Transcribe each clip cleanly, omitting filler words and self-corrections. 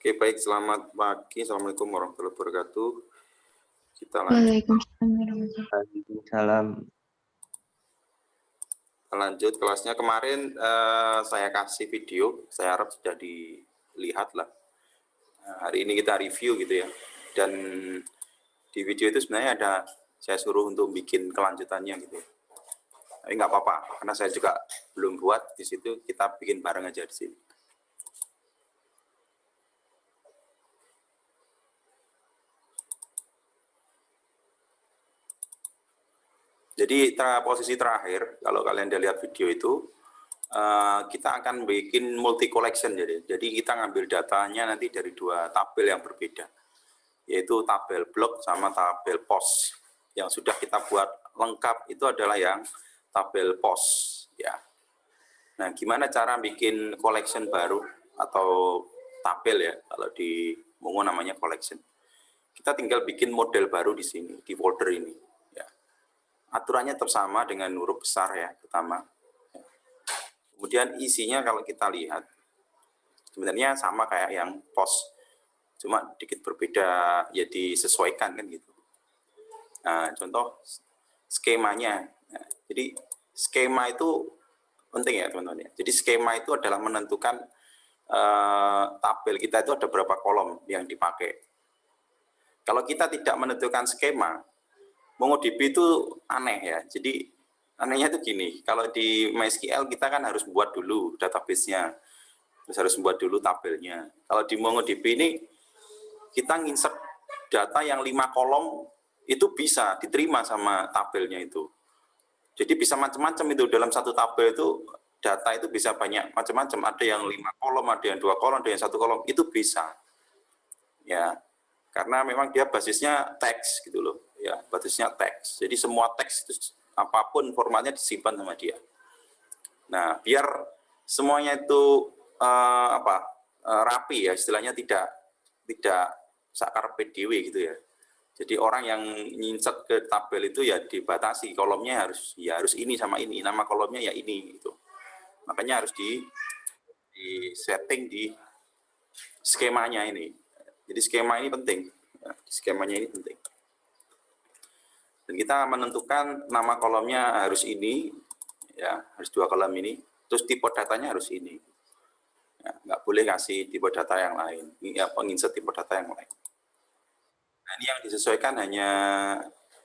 Oke, baik. Selamat pagi. Assalamualaikum warahmatullahi wabarakatuh. Kita lanjut kelasnya. Kemarin saya kasih video, saya harap sudah dilihat lah. Hari ini kita review gitu ya. Dan di video itu sebenarnya saya suruh untuk bikin kelanjutannya gitu ya. Tapi nggak apa-apa, karena saya juga belum buat di situ, kita bikin bareng aja di sini. Jadi posisi terakhir, kalau kalian udah lihat video itu, kita akan bikin multi collection. Jadi kita ngambil datanya nanti dari dua tabel yang berbeda, yaitu tabel blok sama tabel pos. Yang sudah kita buat lengkap itu adalah yang tabel pos. Ya. Nah, gimana cara bikin collection baru atau tabel ya? Kalau di Mongo namanya collection. Kita tinggal bikin model baru di sini, di folder ini. Aturannya tetap sama dengan huruf besar ya, pertama. Kemudian isinya kalau kita lihat, sebenarnya sama kayak yang pos, cuma dikit berbeda, ya disesuaikan kan gitu. Nah, contoh skemanya. Nah, jadi skema itu penting ya teman-teman ya. Jadi skema itu adalah menentukan tabel kita itu ada berapa kolom yang dipakai. Kalau kita tidak menentukan skema, MongoDB itu aneh ya. Jadi anehnya itu gini, kalau di MySQL kita kan harus buat dulu database-nya, terus harus buat dulu tabelnya. Kalau di MongoDB ini kita nginsert data yang 5 kolom itu bisa diterima sama tabelnya itu. Jadi bisa macam-macam itu dalam satu tabel itu, data itu bisa banyak macam-macam. Ada yang 5 kolom, ada yang 2 kolom, ada yang 1 kolom, itu bisa. Ya, karena memang dia basisnya teks gitu loh. Ya, basisnya teks. Jadi semua teks itu apapun formatnya disimpan sama dia. Nah, biar semuanya itu rapi ya, istilahnya tidak sakar PDW gitu ya. Jadi orang yang nyinsert ke tabel itu ya dibatasi, kolomnya harus ini sama ini, nama kolomnya ya ini gitu. Makanya harus di setting di skemanya ini. Jadi skema ini penting. Ya, skemanya ini penting. Dan kita menentukan nama kolomnya harus ini, ya harus 2 kolom ini, terus tipe datanya harus ini. Ya, nggak boleh kasih tipe data yang lain, penginsert tipe data yang lain. Nah, ini yang disesuaikan hanya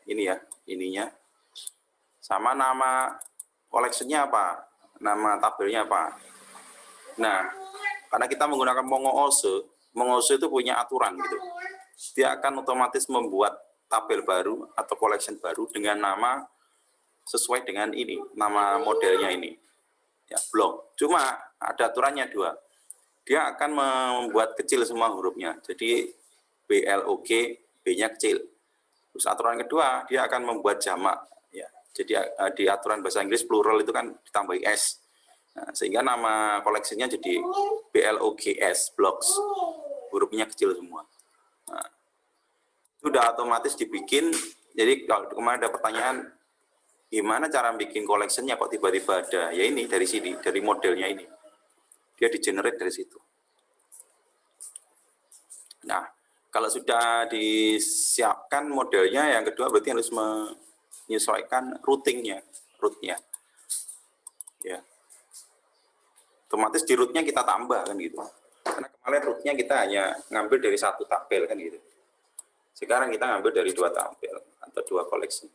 ini ya, ininya. Sama nama collection-nya apa, nama tabelnya apa. Nah, karena kita menggunakan MongoOS itu punya aturan gitu. Dia akan otomatis membuat tabel baru atau collection baru dengan nama sesuai dengan ini, nama modelnya ini. Ya, blok. Cuma ada aturannya 2. Dia akan membuat kecil semua hurufnya. Jadi BLOG, B-nya kecil. Terus aturan kedua, dia akan membuat jamak. Ya, jadi di aturan bahasa Inggris plural itu kan ditambahi S. Nah, sehingga nama koleksinya jadi BLOGS, blocks. Hurufnya kecil semua. Nah, sudah otomatis dibikin. Jadi kalau kemarin ada pertanyaan, gimana cara bikin collection-nya kok tiba-tiba ada? Ya ini dari sini, dari modelnya ini. Dia di-generate dari situ. Nah, kalau sudah disiapkan modelnya, yang kedua berarti harus menyesuaikan routingnya, rootnya. Ya. Otomatis di rootnya kita tambah kan gitu. Karena kemarin rootnya kita hanya ngambil dari 1 tabel kan gitu. Sekarang kita ngambil dari 2 tabel atau 2 collection.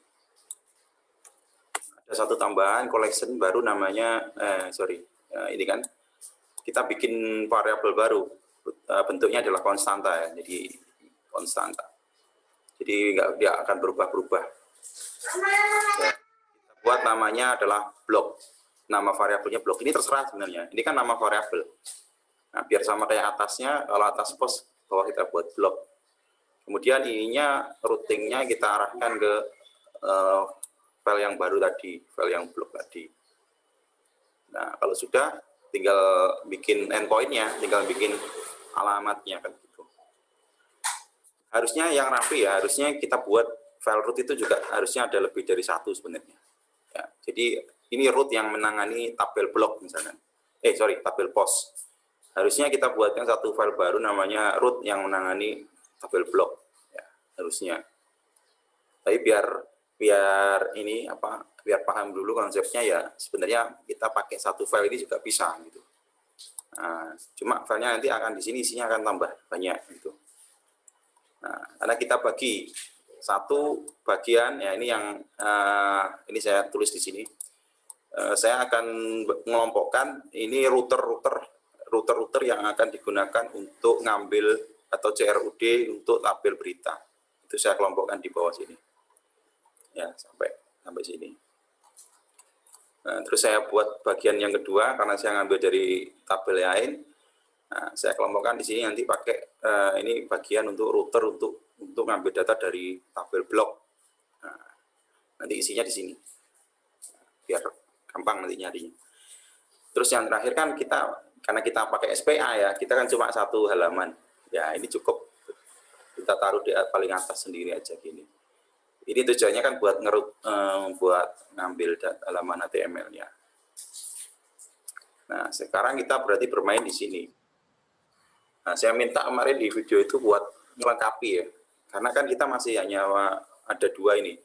Ada 1 tambahan collection baru namanya, ini kan kita bikin variabel baru, bentuknya adalah konstanta ya, jadi konstanta. Jadi dia akan berubah-ubah. Ya, kita buat namanya adalah blok. Nama variabelnya blok. Ini terserah sebenarnya. Ini kan nama variabel. Nah, biar sama kayak atasnya, kalau atas pos, bawah kita buat blok. Kemudian ininya routingnya kita arahkan ke file yang baru tadi, file yang blok tadi. Nah, kalau sudah tinggal bikin endpoint-nya, tinggal bikin alamatnya kan gitu. Harusnya yang rapi ya, harusnya kita buat file root itu juga harusnya ada lebih dari 1 sebenarnya. Ya, jadi ini root yang menangani tabel blok misalnya. Tabel pos. Harusnya kita buatkan satu file baru namanya root yang menangani tabel blok, ya, harusnya. Tapi biar ini apa, biar paham dulu konsepnya ya, sebenarnya kita pakai satu file ini juga bisa gitu. Nah, cuma filenya nanti akan di sini isinya akan tambah banyak gitu. Nah, karena kita bagi satu bagian ya, ini yang ini saya tulis di sini. Saya akan mengelompokkan ini router yang akan digunakan untuk ngambil atau CRUD untuk tabel berita. Itu saya kelompokkan di bawah sini. Ya, sampai sini. Nah, terus saya buat bagian yang kedua karena saya ngambil dari tabel lain. Nah, saya kelompokkan di sini nanti pakai ini bagian untuk router untuk ngambil data dari tabel blok. Nah, nanti isinya di sini. Biar gampang nanti nyarinya. Terus yang terakhir kan karena kita pakai SPA ya, kita kan cuma satu halaman. Ya, ini cukup kita taruh di paling atas sendiri aja gini. Ini tujuannya kan buat buat ngambil halaman HTML-nya. Nah, sekarang kita berarti bermain di sini. Nah, saya minta kemarin di video itu buat melengkapi ya. Karena kan kita masih hanya ada dua ini.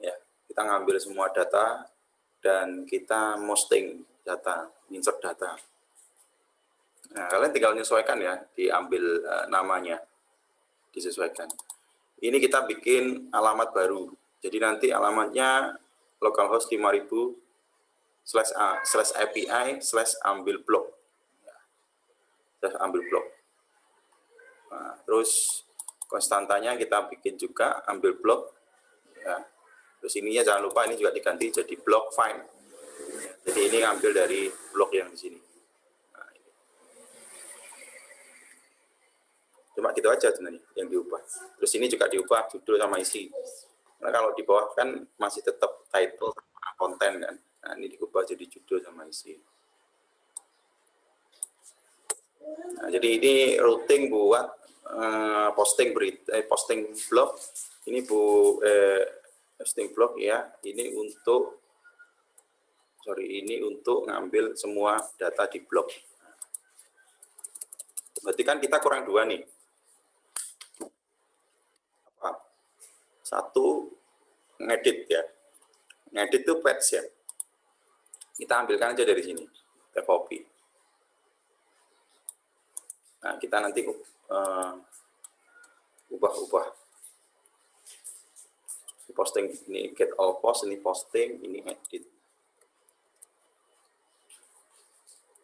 Ya, kita ngambil semua data dan kita posting data, insert data. Nah, kalian tinggal menyesuaikan ya, diambil namanya, disesuaikan. Ini kita bikin alamat baru. Jadi nanti alamatnya localhost 5000 /API/ambil blok. Ambil blok. Nah, terus konstantanya kita bikin juga ambil blok. Ya. Terus ininya jangan lupa ini juga diganti jadi blok find. Jadi ini ngambil dari blok yang di sini. Nah, ini. Cuma gitu aja sebenarnya yang diubah. Terus ini juga diubah judul sama isi. Karena kalau di bawah kan masih tetap title sama konten kan. Nah, ini diubah jadi judul sama isi. Nah, jadi ini routing buat posting berita, posting blog. Ini posting blog ya. Ini untuk ngambil semua data di blog. Berarti kan kita kurang dua nih. Satu, ngedit ya. Ngedit itu patch ya. Kita ambilkan aja dari sini. Kita copy. Nah, kita nanti ubah-ubah. Posting ini get all post, ini posting, ini edit.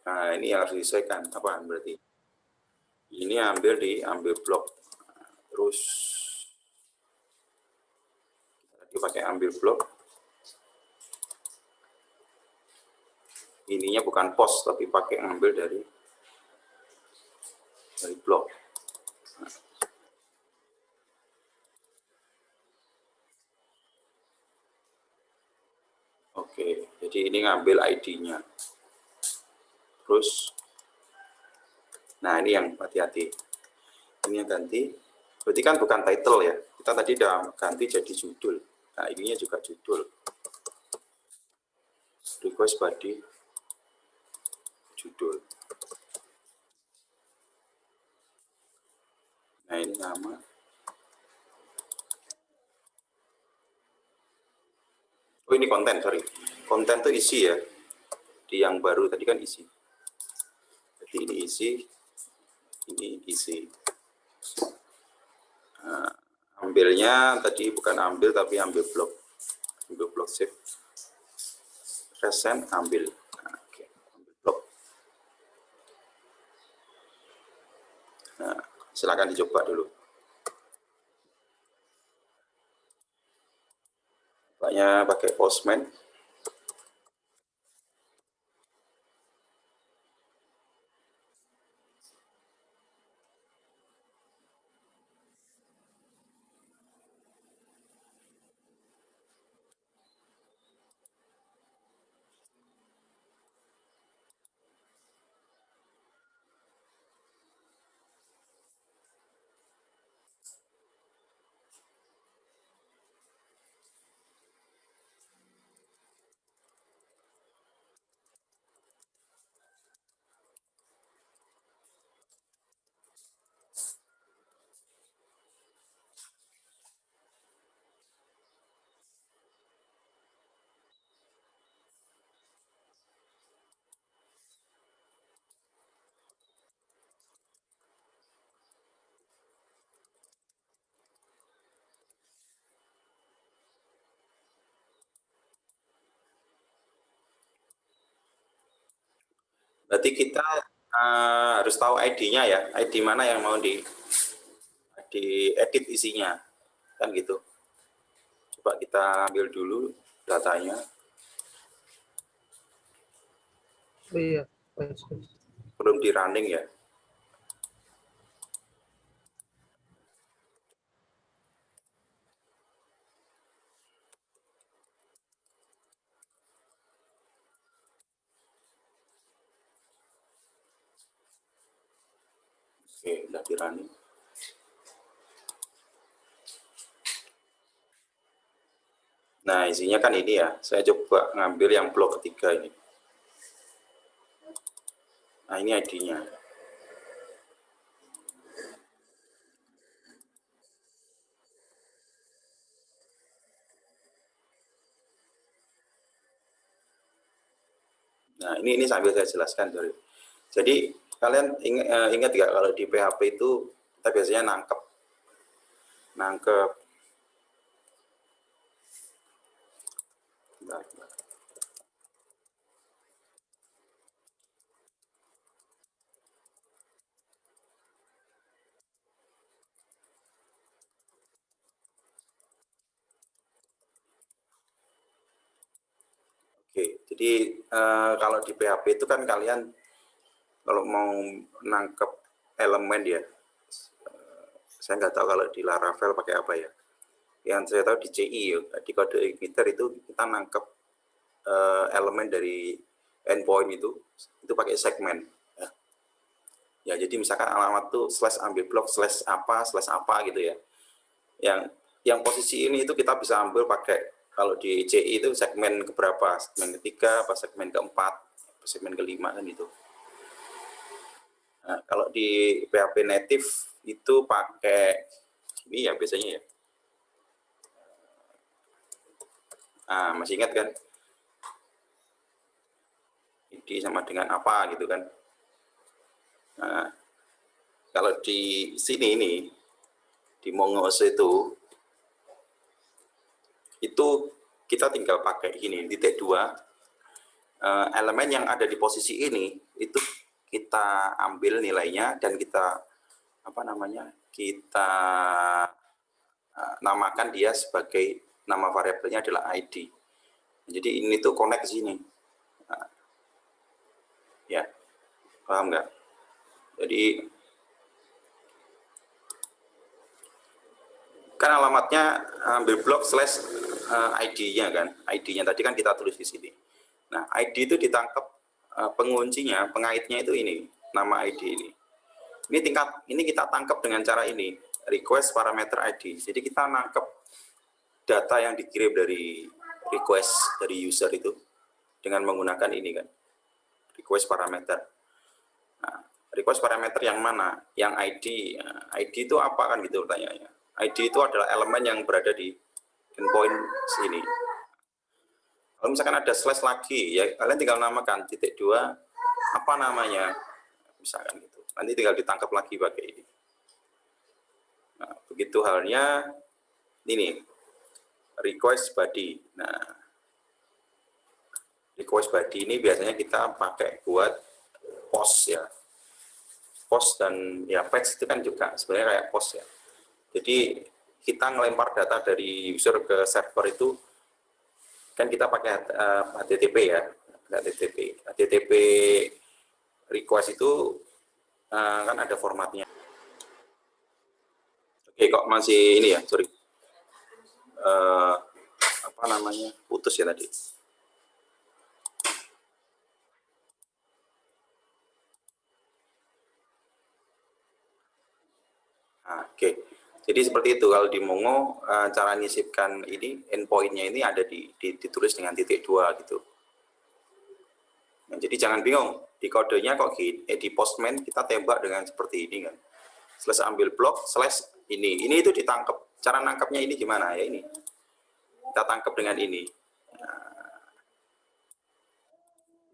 Nah, ini yang harus disesuaikan. Apa berarti? Ini ambil blok. Nah, terus dipakai ambil blok. Ininya bukan post tapi pakai ngambil dari blok. Nah. Oke, jadi ini ngambil ID-nya. Terus, nah ini yang hati-hati. Ini yang ganti. Berarti kan bukan title ya. Kita tadi udah ganti jadi judul. Nah, ininya juga judul. Request body judul. Nah, ini nama. Oh, ini konten, sorry. Konten itu isi ya. Di yang baru tadi kan isi. Jadi ini isi. Nah, ambilnya tadi bukan ambil tapi ambil blok. Ambil blok save. Resend ambil. Nah, oke. Ambil blok. Nah, silakan dicoba dulu. Banyak pakai Postman. Berarti kita harus tahu ID-nya ya, ID mana yang mau di edit isinya, kan gitu. Coba kita ambil dulu datanya. Oh iya, belum di running ya. Oke, udah di running. Nah, isinya kan ini ya. Saya coba ngambil yang blok ketiga ini. Nah, ini ID-nya. Nah, ini sambil saya jelaskan, sorry. Jadi, kalian ingat nggak kalau di PHP itu kita biasanya nangkep. Bentar. Oke, jadi kalau di PHP itu kan kalian kalau mau nangkep elemen ya, saya nggak tahu kalau di Laravel pakai apa ya. Yang saya tahu di CI ya, di kode igniter itu kita nangkep elemen dari endpoint itu pakai segmen. Ya, jadi misalkan alamat tuh slash ambil blok slash apa gitu ya. Yang posisi ini itu kita bisa ambil pakai, kalau di CI itu segmen keberapa, segmen ketiga apa segmen keempat, segmen kelima kan itu. Nah, kalau di PHP native itu pakai ini ya biasanya ya. Nah, masih ingat kan? ID sama dengan apa gitu kan. Nah, kalau di sini ini di Mongoose itu kita tinggal pakai ini titik 2, elemen yang ada di posisi ini itu kita ambil nilainya dan kita kita namakan dia sebagai nama variabelnya adalah ID. Jadi ini tuh connect sini. Nah, ya, paham nggak? Jadi kan alamatnya ambil blok slash ID-nya kan, ID-nya tadi kan kita tulis di sini. Nah, ID itu ditangkap penguncinya, pengaitnya itu ini, nama ID ini. Ini kita tangkap dengan cara ini, request parameter ID. Jadi kita nangkep data yang dikirim dari request dari user itu dengan menggunakan ini kan, request parameter. Nah, request parameter yang mana? Yang ID. Nah, ID itu apa kan gitu pertanyaannya. ID itu adalah elemen yang berada di endpoint sini. Kalau misalkan ada slash lagi, ya kalian tinggal namakan titik 2 apa namanya, misalkan gitu. Nanti tinggal ditangkap lagi pakai ini. Nah, begitu halnya ini request body. Nah, request body ini biasanya kita pakai buat post ya. Post dan ya page itu kan juga sebenarnya kayak post ya. Jadi kita ngelempar data dari user ke server itu kan kita pakai HTTP ya, HTTP request itu kan ada formatnya. Oke, kok masih ini ya, sorry, putus ya tadi. Nah, oke. Jadi seperti itu kalau di Mongo cara nyisipkan ini endpoint-nya ini ada ditulis dengan titik 2 gitu. Nah, jadi jangan bingung di kodenya kok gini, di Postman kita tembak dengan seperti ini kan. Slash ambil blok slash ini itu ditangkap. Cara nangkapnya ini gimana ya ini? Kita tangkap dengan ini. Nah,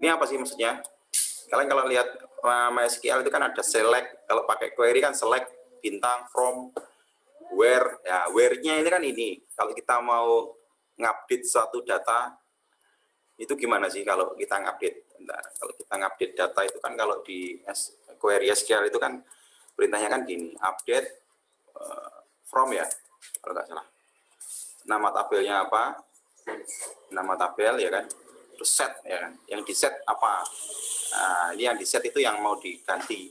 ini apa sih maksudnya? Kalian kalau lihat MySQL itu kan ada select, kalau pakai query kan select bintang from where, ya where-nya ini kan ini. Kalau kita mau ngupdate suatu data Itu gimana sih kalau kita ngupdate? Nah, kalau kita ngupdate data itu kan kalau di query SQL itu kan perintahnya kan gini, update from ya, kalau nggak salah. Nama tabelnya apa? Nama tabel ya kan, terus set ya kan, yang di set apa? Nah, ini yang di set itu yang mau diganti,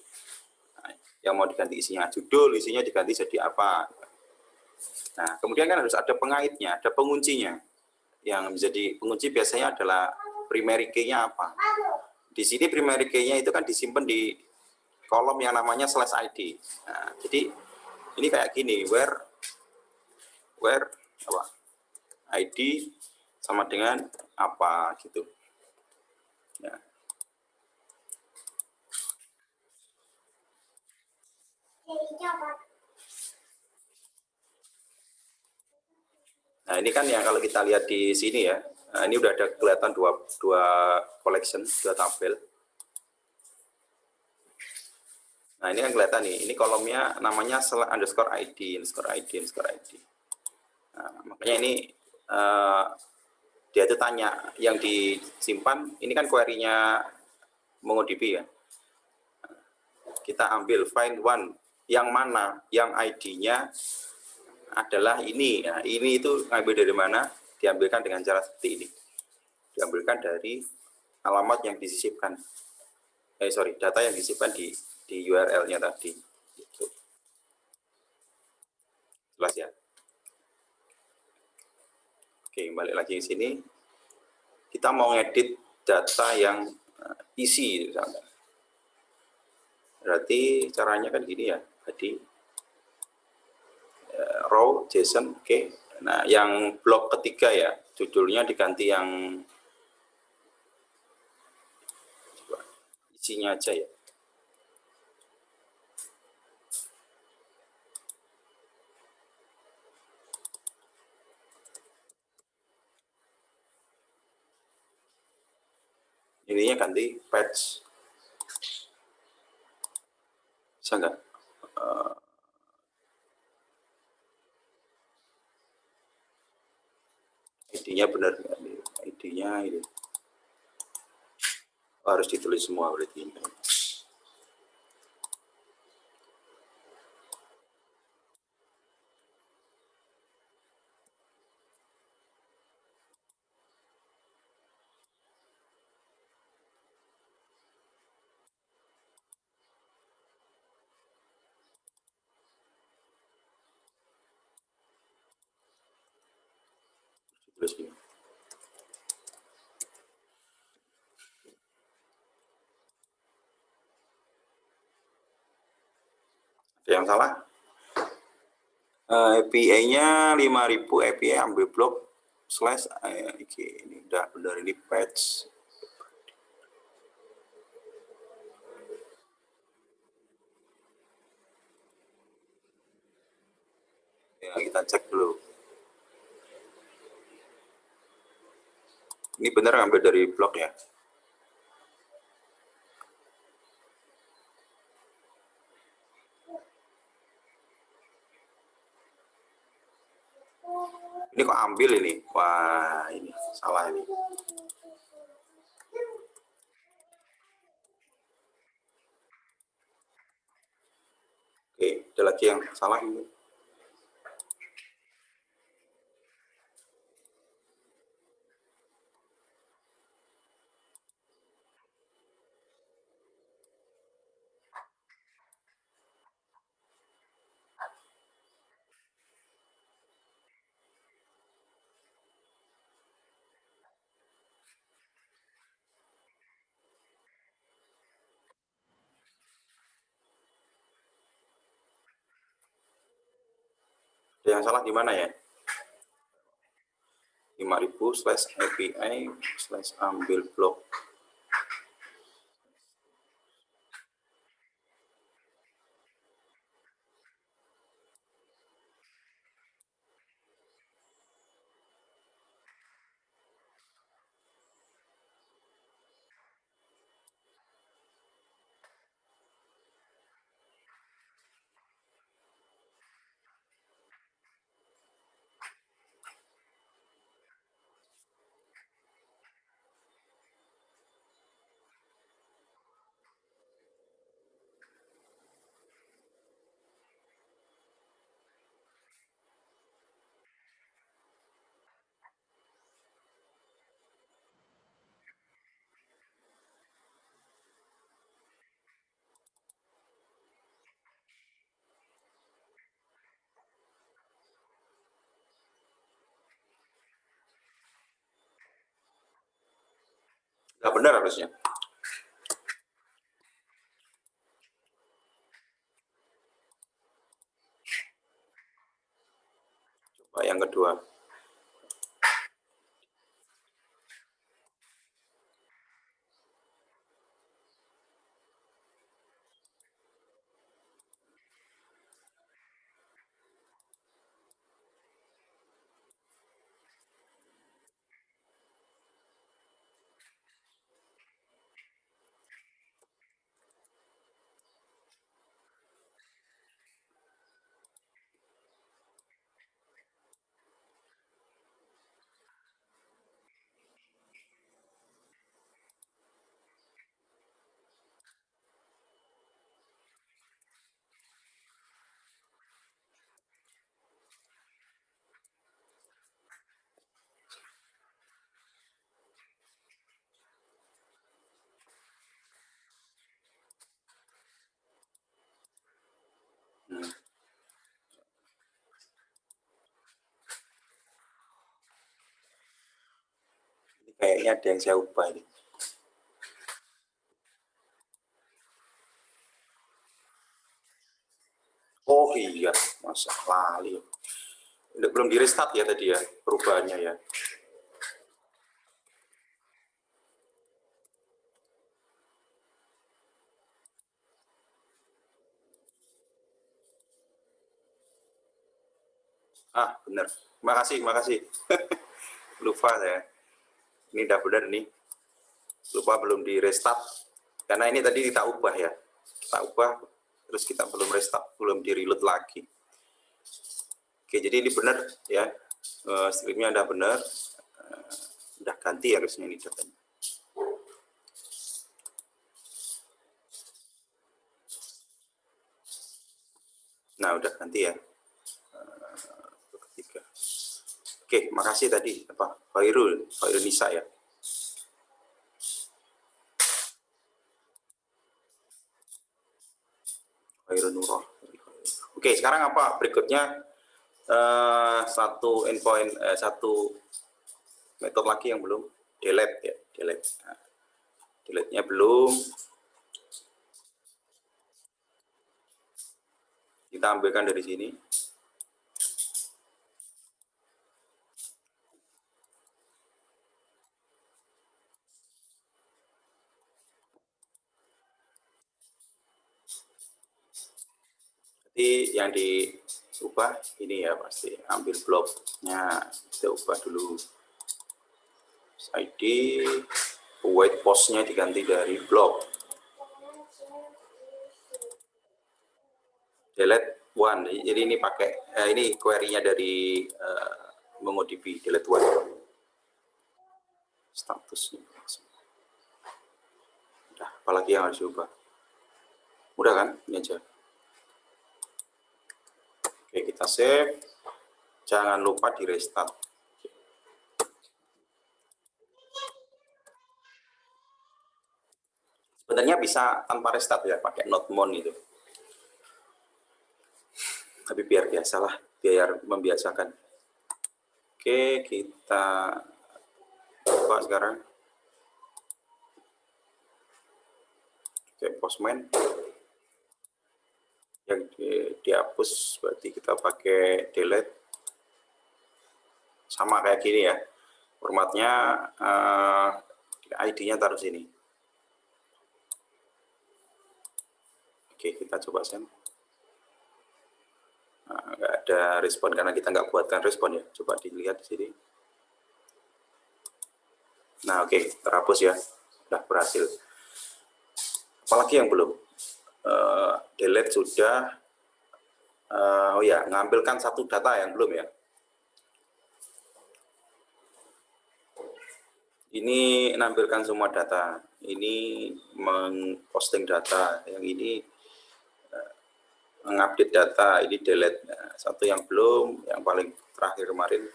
nah, yang mau diganti isinya judul, isinya diganti jadi apa? Nah, kemudian kan harus ada pengaitnya, ada penguncinya. Yang menjadi pengunci biasanya adalah primary key-nya apa? Di sini primary key-nya itu kan disimpan di kolom yang namanya /id. Nah, jadi ini kayak gini, where apa? ID sama dengan apa gitu. Ya. Nah, ini kan yang kalau kita lihat di sini ya. Nah, ini udah ada kelihatan dua collection, dua tabel. Nah, ini kan kelihatan nih. Ini kolomnya namanya _ID. Nah, makanya ini dia itu tanya yang disimpan. Ini kan query-nya MongoDB ya. Kita ambil find one yang mana, yang ID-nya adalah ini. Nah, ini itu ngambil dari mana? Diambilkan dengan cara seperti ini. Diambilkan dari alamat yang disisipkan. Data yang disisipkan di URL-nya tadi. Gitu. Jelas ya? Oke, balik lagi ke sini. Kita mau ngedit data yang isi. Berarti caranya kan gini ya. Tadi row, JSON, oke. Nah, yang blok ketiga ya, judulnya diganti yang isinya aja ya. Ininya ganti patch. Bisa nggak? ID-nya benar nggak? ID-nya ini. Harus ditulis semua berarti. Ditulis ini. Ada yang salah? API-nya 5000, API ambil blok slash ini udah benar, ini patch. Ya, kita cek dulu. Ini benar ambil dari blog ya. Ini kok ambil ini? Wah, ini salah ini. Oke, ada lagi yang salah ini. Ada yang salah di mana ya? 5000/API/ambil blok. benar harusnya. Coba yang kedua. Kayaknya ada yang saya ubah ini. Oh iya, masa lali. Belum di restart ya tadi ya, perubahannya ya. Ah, benar. Makasih. Lupa saya. Ini udah benar nih. Lupa belum di restart. Karena ini tadi kita ubah ya. Kita ubah, terus kita belum restart, belum di reload lagi. Oke, jadi ini benar ya. Streamnya udah benar. Udah ganti harusnya ini datanya. Nah, udah ganti ya. Ketiga. Oke, makasih tadi apa Khairul Nisa ya. Khairul Nurah. Oke, sekarang apa berikutnya? Satu endpoint, satu metode lagi yang belum delete ya, delete. Nah, delete-nya belum. Kita ambilkan dari sini. Jadi yang diubah ini ya, pasti ambil bloknya, kita ubah dulu. ID white post-nya diganti dari blok. Delete one. Jadi ini pakai ini query-nya dari MongoDB, delete one. Statusnya. Udah, apalagi yang harus diubah? Udah kan? Ini aja. Oke, kita save. Jangan lupa di restart. Sebenarnya bisa tanpa restart ya, pakai notmon itu. Tapi biar biasalah, biar membiasakan. Oke, kita coba sekarang. Oke, postman. Yang dihapus, berarti kita pakai delete. Sama kayak gini ya. Formatnya, ID-nya taruh sini. Oke, kita coba send. Nah, nggak ada respon karena kita nggak buatkan respon ya. Coba dilihat di sini. Nah, oke, terhapus ya. Sudah berhasil. Apalagi yang belum? Delete sudah. Oh ya, ngambilkan satu data yang belum ya. Ini menampilkan semua data. Ini mengposting data. Yang ini mengupdate data. Ini delete. Nah, satu yang belum, yang paling terakhir kemarin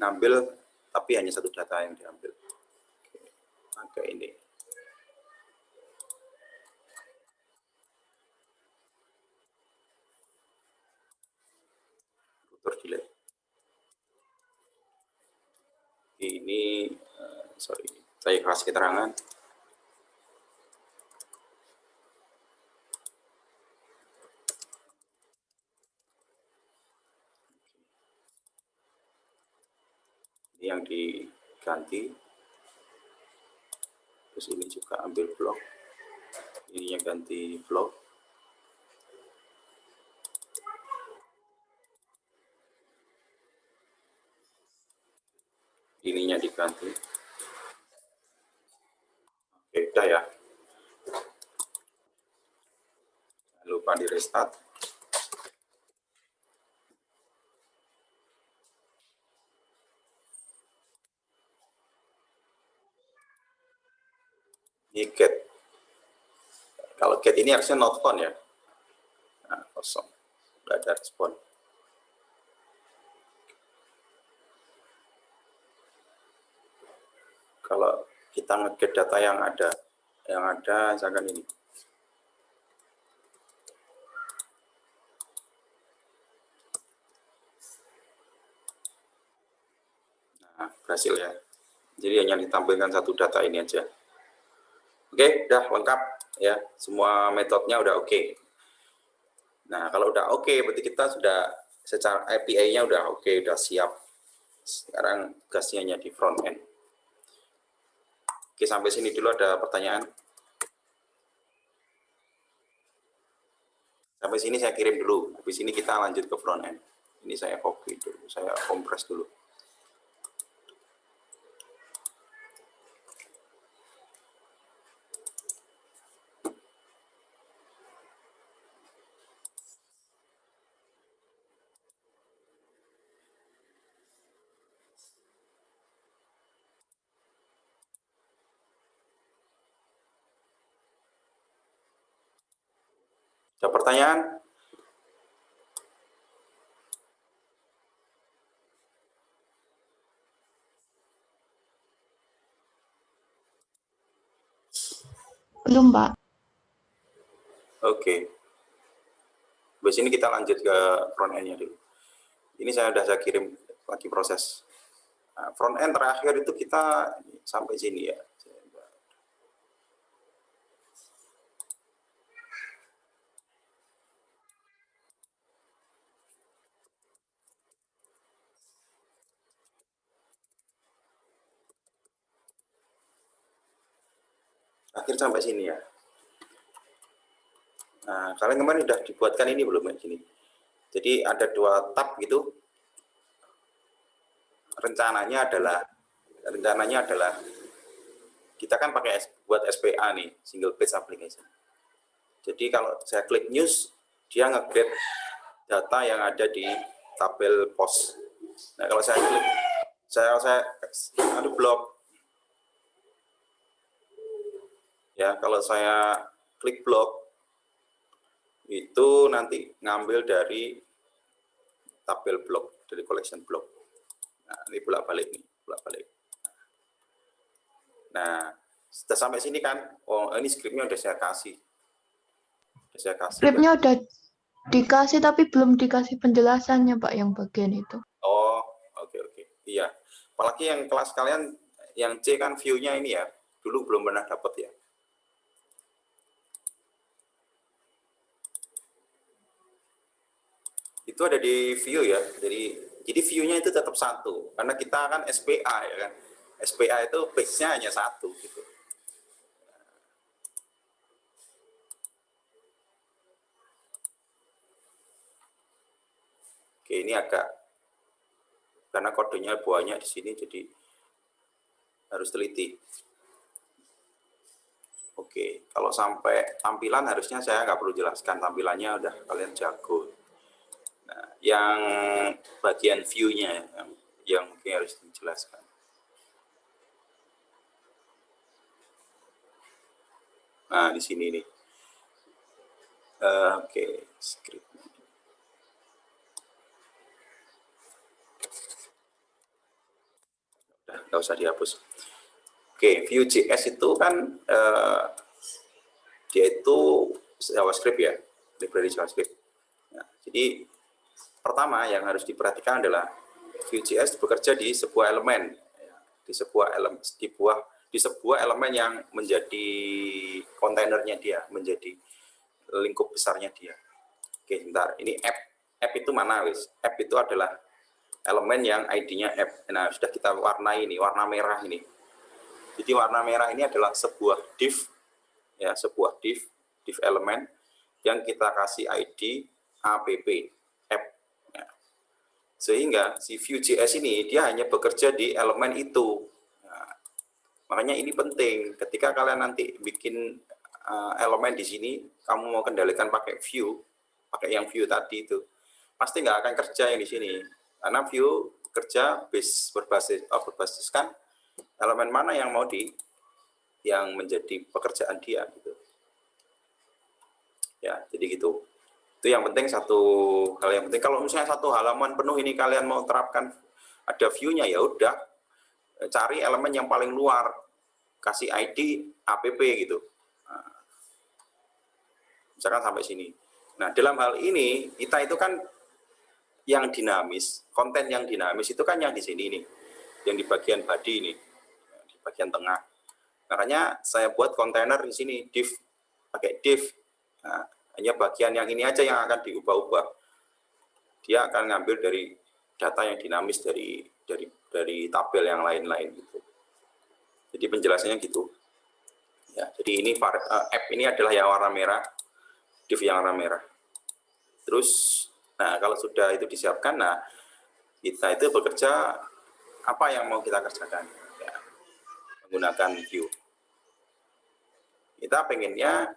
ngambil, tapi hanya satu data yang diambil. Oke, ini. Delete. Ini sorry, Saya kelas keterangan. Ini yang diganti. Terus ini juga ambil blok. Ininya ganti blok. Ininya diganti. Oke, udah ya. Jangan lupa di restart. Ini get. Kalau get ini harusnya not found ya. Nah, kosong. Nggak ada respon. Kalau kita nge-get data yang ada misalkan ini. Nah, berhasil ya. Jadi hanya ditampilkan satu data ini aja. Oke, udah lengkap ya. Semua metodenya udah oke. Nah, kalau udah oke, berarti kita sudah secara API-nya udah oke, udah siap. Sekarang tugasnya hanya di front end. Oke, sampai sini dulu ada pertanyaan. Sampai sini saya kirim dulu. Habis ini kita lanjut ke front end. Ini saya copy dulu, saya kompres dulu. Ada pertanyaan? Belum, Pak. Oke. Habis ini kita lanjut ke front end-nya dulu. Ini saya kirim lagi proses. Nah, front end terakhir itu kita sampai sini ya. Akhir sampai sini ya. Nah, kalian kemarin udah dibuatkan ini belum ya gini. Jadi ada 2 tab gitu. Rencananya adalah kita kan pakai buat SPA nih, single page application. Jadi kalau saya klik news, dia nge-get data yang ada di tabel post. Nah, kalau saya klik saya ada blok. Ya, kalau saya klik blok itu nanti ngambil dari tabel blok, dari collection blok. Nah, ini bolak-balik nih, bolak-balik. Nah, sudah sampai sini kan? Oh, ini skripnya udah saya kasih. Skripnya udah dikasih tapi belum dikasih penjelasannya, Pak, yang bagian itu. Oh, oke. Iya. Apalagi yang kelas kalian yang C kan view-nya ini ya. Dulu belum pernah dapat ya. Itu ada di view ya. Jadi view-nya itu tetap satu karena kita kan SPA ya kan. SPA itu page-nya hanya satu gitu. Oke, ini agak karena kodenya banyak di sini jadi harus teliti. Oke, kalau sampai tampilan harusnya saya nggak perlu jelaskan, tampilannya udah kalian jago. Nah, yang bagian view-nya yang mungkin harus dijelaskan. Nah, di sini nih. Oke, script. Udah, nggak usah dihapus. Oke, Vue.js itu kan dia itu JavaScript ya, library JavaScript. Nah, jadi pertama yang harus diperhatikan adalah Vue.js bekerja di sebuah elemen, di sebuah di sebuah elemen yang menjadi kontainernya dia, menjadi lingkup besarnya dia. Oke, bentar. Ini app itu mana, wis? App itu adalah elemen yang ID-nya app. Nah, sudah kita warnai ini, warna merah ini. Jadi warna merah ini adalah sebuah div, ya, sebuah div elemen yang kita kasih ID app, app. Ya. Sehingga si Vue.js ini dia hanya bekerja di elemen itu. Nah, makanya ini penting. Ketika kalian nanti bikin elemen di sini, kamu mau kendalikan pakai Vue, pakai yang Vue tadi itu, pasti nggak akan kerja yang di sini. Karena Vue kerja berbasiskan elemen mana yang mau yang menjadi pekerjaan dia gitu. Ya, jadi gitu. Itu yang penting, satu hal yang penting. Kalau misalnya satu halaman penuh ini kalian mau terapkan ada view-nya, ya udah cari elemen yang paling luar, kasih ID app gitu. Nah, misalkan sampai sini. Nah, dalam hal ini kita itu kan yang dinamis, konten yang dinamis itu kan yang di sini nih, yang di bagian body ini, di bagian tengah. Makanya saya buat kontainer di sini div, pakai div. Nah, hanya bagian yang ini aja yang akan diubah-ubah. Dia akan ngambil dari data yang dinamis dari tabel yang lain-lain gitu. Jadi penjelasannya gitu. Ya, jadi ini app ini adalah yang warna merah, div yang warna merah. Terus, nah kalau sudah itu disiapkan, nah kita itu bekerja apa yang mau kita kerjakan, ya, menggunakan Vue. Kita pengennya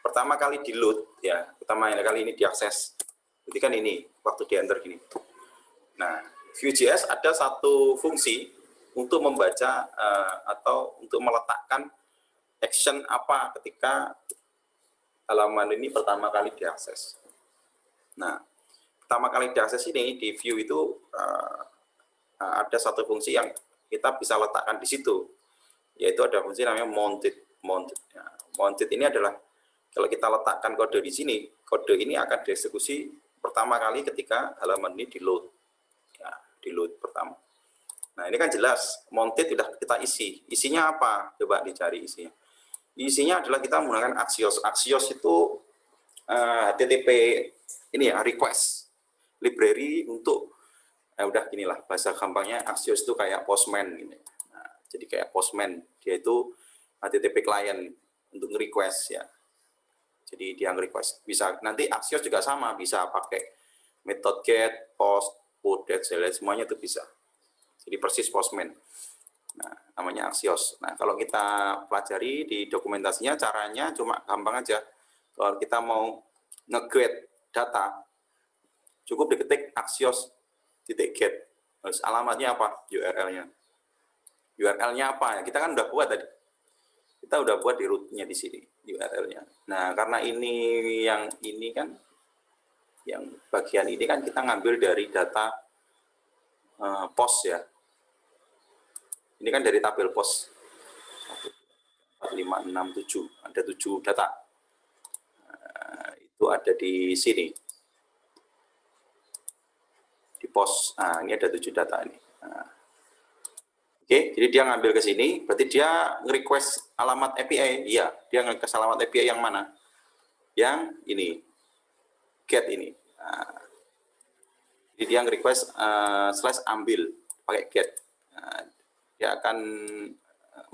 pertama kali di load, ya, pertama kali ini diakses. Jadi kan ini waktu di enter gini. Nah, Vue.js ada satu fungsi untuk membaca atau untuk meletakkan action apa ketika halaman ini pertama kali diakses. Nah, pertama kali diakses ini di Vue itu ada satu fungsi yang kita bisa letakkan di situ, yaitu ada fungsi namanya mounted. Ya, mounted ini adalah kalau kita letakkan kode di sini, kode ini akan dieksekusi pertama kali ketika halaman ini di load. Ya, di load pertama. Nah, ini kan jelas mounted sudah kita isi. Isinya apa? Coba dicari isinya. Isinya adalah kita menggunakan Axios. Axios itu HTTP ini ya, request library untuk udah ginilah bahasa gampangnya, Axios itu kayak Postman gitu. Nah, jadi kayak Postman, dia itu HTTP client untuk nge-request ya. Jadi dia nge-request. Bisa nanti Axios juga sama, bisa pakai method get, post, put, select, semuanya itu bisa. Jadi persis Postman. Nah, namanya Axios. Nah, kalau kita pelajari di dokumentasinya, caranya cuma gampang aja. Kalau kita mau nge-get data, cukup diketik Axios.get. Terus alamatnya apa? URL-nya. URL-nya apa? Kita kan udah buat tadi. Kita udah buat di root-nya di sini, URL-nya. Nah, karena ini kan, yang bagian ini kan kita ngambil dari data post ya. Ini kan dari tabel post 4, 5, 6, 7. Ada 7 data. Itu ada di sini. Di post. Nah, ini ada 7 data ini. Nah. Oke, jadi dia ngambil ke sini, berarti dia nge-request alamat API. Iya, dia nge-request alamat API yang mana? Yang ini. Get ini. Nah. Jadi dia nge-request /ambil pakai get. Nah, dia akan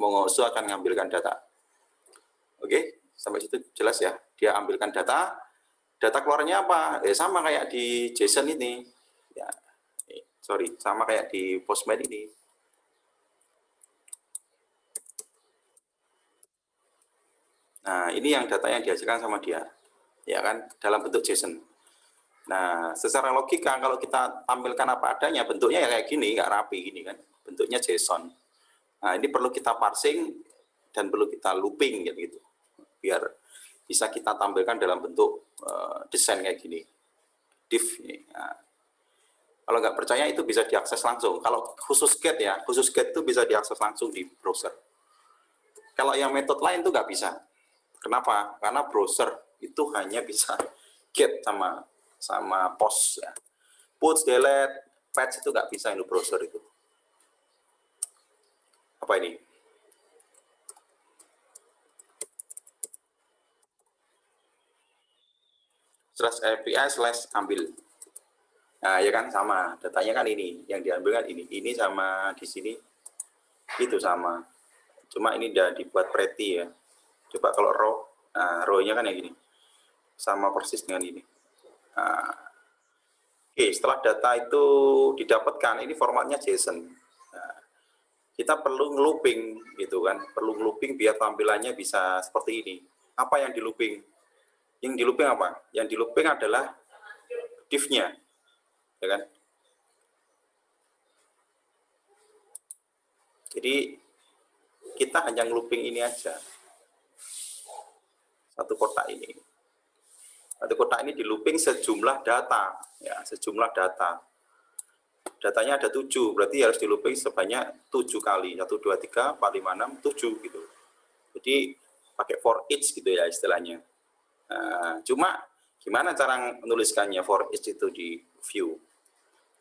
Mongoso akan mengambilkan data. Oke, sampai situ jelas ya. Dia ambilkan data keluarnya apa? Sama kayak di JSON ini. Ya, sorry, sama kayak di Postman ini. Nah, ini yang data yang dihasilkan sama dia. Ya kan, dalam bentuk JSON. Nah, secara logika kalau kita tampilkan apa adanya, bentuknya ya kayak gini, nggak rapi gini kan. Bentuknya JSON. Nah, ini perlu kita parsing dan perlu kita looping gitu. Biar bisa kita tampilkan dalam bentuk desain kayak gini. Div ini. Nah, kalau nggak percaya itu bisa diakses langsung. Kalau khusus get ya, khusus get itu bisa diakses langsung di browser. Kalau yang metode lain itu nggak bisa. Kenapa? Karena browser itu hanya bisa get sama post ya. Put, delete, patch itu nggak bisa ini browser itu. Apa ini? /API/ambil. Nah, ya kan sama, datanya kan ini, yang diambil kan ini sama di sini itu sama. Cuma ini udah dibuat pretty ya. Coba kalau row, nah, row-nya kan yang gini, sama persis dengan ini. Nah, oke, setelah data itu didapatkan, ini formatnya JSON. Nah, kita perlu nge-looping gitu kan, perlu nge-looping biar tampilannya bisa seperti ini. Apa yang di-looping? Yang di-looping apa? Yang di-looping adalah div-nya, ya kan? Jadi kita hanya nge-looping ini aja. Satu kotak ini. Satu kotak ini di-looping sejumlah data, ya, sejumlah data. Datanya ada 7, berarti harus di-looping sebanyak 7 kali. 1, 2, 3, 4, 5, 6, 7 gitu. Jadi pakai for each gitu ya istilahnya. Nah, cuma gimana cara menuliskannya for each itu di view?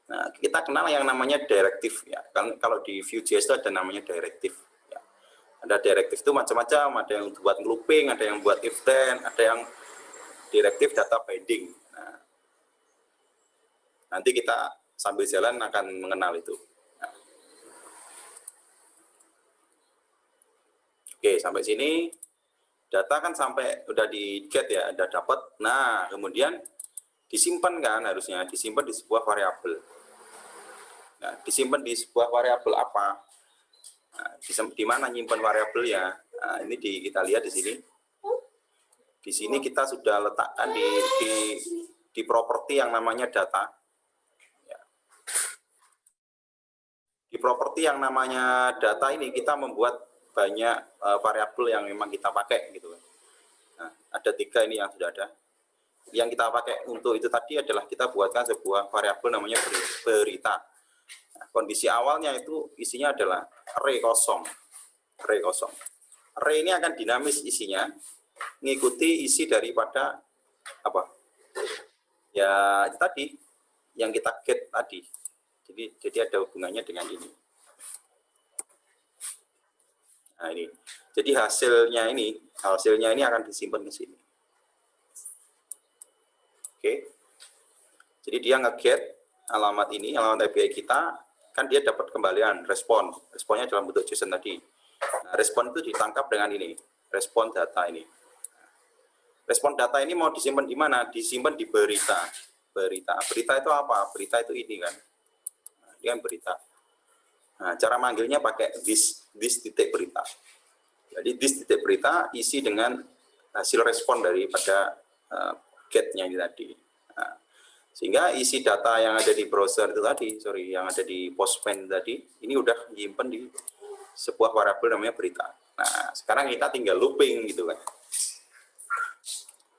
Nah, kita kenal yang namanya directive ya. Kan kalau di Vue.js itu ada namanya directive. Ya. Ada directive itu macam-macam, ada yang buat looping, ada yang buat if then, ada yang directive data binding. Nah, nanti kita sambil jalan akan mengenal itu. Nah. Oke, sampai sini data kan sampai udah di get ya, udah dapat. Nah, kemudian disimpan kan, harusnya disimpan di sebuah variabel. Nah, disimpan di sebuah variabel apa? Nah, di mana nyimpan variabelnya? Nah, ini kita lihat di sini. Di sini kita sudah letakkan di properti yang namanya data. Ya. Di properti yang namanya data ini kita membuat banyak variabel yang memang kita pakai gitu. Nah, ada 3 ini yang sudah ada. Yang kita pakai untuk itu tadi adalah kita buatkan sebuah variabel namanya berita. Nah, kondisi awalnya itu isinya adalah array kosong. Array kosong. Array ini akan dinamis isinya, mengikuti isi daripada apa? Ya itu tadi yang kita get tadi. Jadi ada hubungannya dengan ini. Nah ini. Jadi hasilnya ini akan disimpan ke sini. Oke. Jadi dia nge-get alamat ini, alamat API kita, kan dia dapat kembalian respon. Responnya dalam bentuk JSON tadi. Nah, respon itu ditangkap dengan ini, respon data ini. Respon data ini mau disimpan di mana? Disimpan di berita. Berita itu apa? Berita itu ini kan. Nah, ini kan berita. Nah, cara manggilnya pakai this titik berita. Jadi this titik berita isi dengan hasil respon daripada get-nya ini tadi. Nah, sehingga isi data yang ada di browser itu tadi, yang ada di Postman tadi, ini udah nyimpen di sebuah variabel namanya berita. Nah, sekarang kita tinggal looping gitu kan.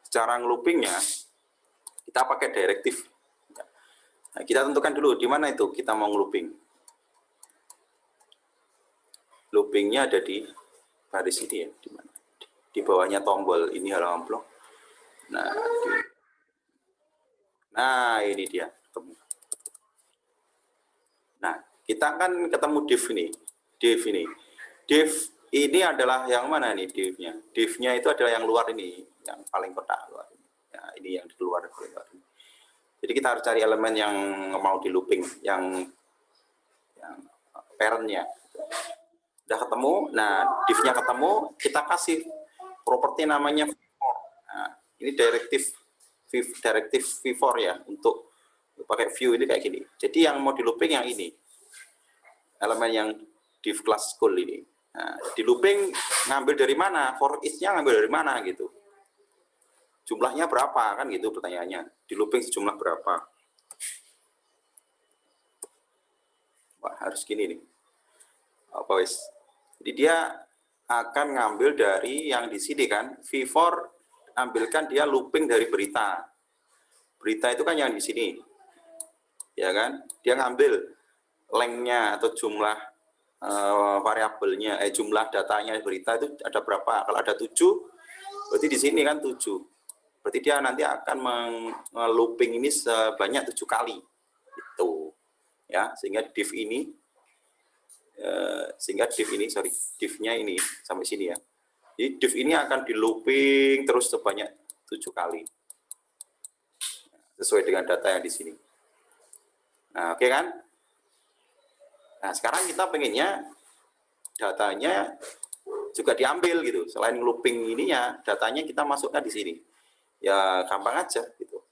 Cara ngeloopingnya kita pakai directive. Nah, kita tentukan dulu di mana itu kita mau ngelooping. Loopingnya ada di baris ini ya, di mana? Di bawahnya tombol ini halaman blok. Nah, ini dia. Nah, kita kan ketemu div ini. Div ini adalah yang mana nih div-nya? Div-nya itu adalah yang luar ini, yang paling kotak luar ini. Ya, ini yang di luar ini. Jadi kita harus cari elemen yang mau di looping, yang parent-nya. Udah ketemu, nah div-nya ketemu, kita kasih properti namanya v4. Nah, ini directive v4 ya, untuk pakai view ini kayak gini. Jadi yang mau di looping yang ini, elemen yang div class school ini. Nah, di looping ngambil dari mana? For each-nya ngambil dari mana gitu. Jumlahnya berapa kan gitu pertanyaannya. Di looping sejumlah berapa? Wah, harus gini nih. Apa wis? Jadi dia akan ngambil dari yang di sini kan, v4 ambilkan dia looping dari berita. Berita itu kan yang di sini. Ya kan? Dia ngambil length-nya atau jumlah variabelnya, jumlah datanya berita itu ada berapa? Kalau ada 7, berarti di sini kan 7. Berarti dia nanti akan looping ini sebanyak 7 kali. Itu. Ya, sehingga div ini div-nya ini sampai sini ya. Jadi div ini akan di looping terus sebanyak 7 kali. sesuai dengan data yang di sini. Nah, oke kan? Nah, sekarang kita pengennya datanya juga diambil gitu. Selain looping ininya, datanya kita masukkan di sini. Ya gampang aja gitu.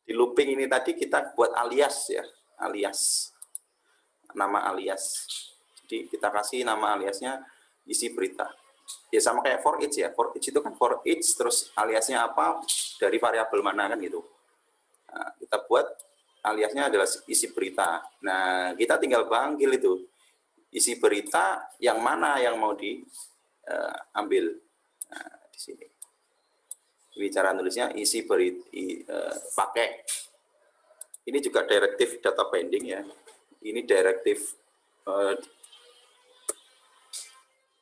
Di looping ini tadi kita buat alias ya, alias. Nama alias. Jadi kita kasih nama aliasnya isi berita. Ya sama kayak for each ya. For each itu kan for each terus aliasnya apa dari variabel mana kan gitu. Nah, kita buat aliasnya adalah isi berita. Nah, kita tinggal panggil itu isi berita yang mana yang mau diambil. Nah, di sini. Ini cara nulisnya isi berita pakai. Ini juga direktif data binding ya. Ini direktif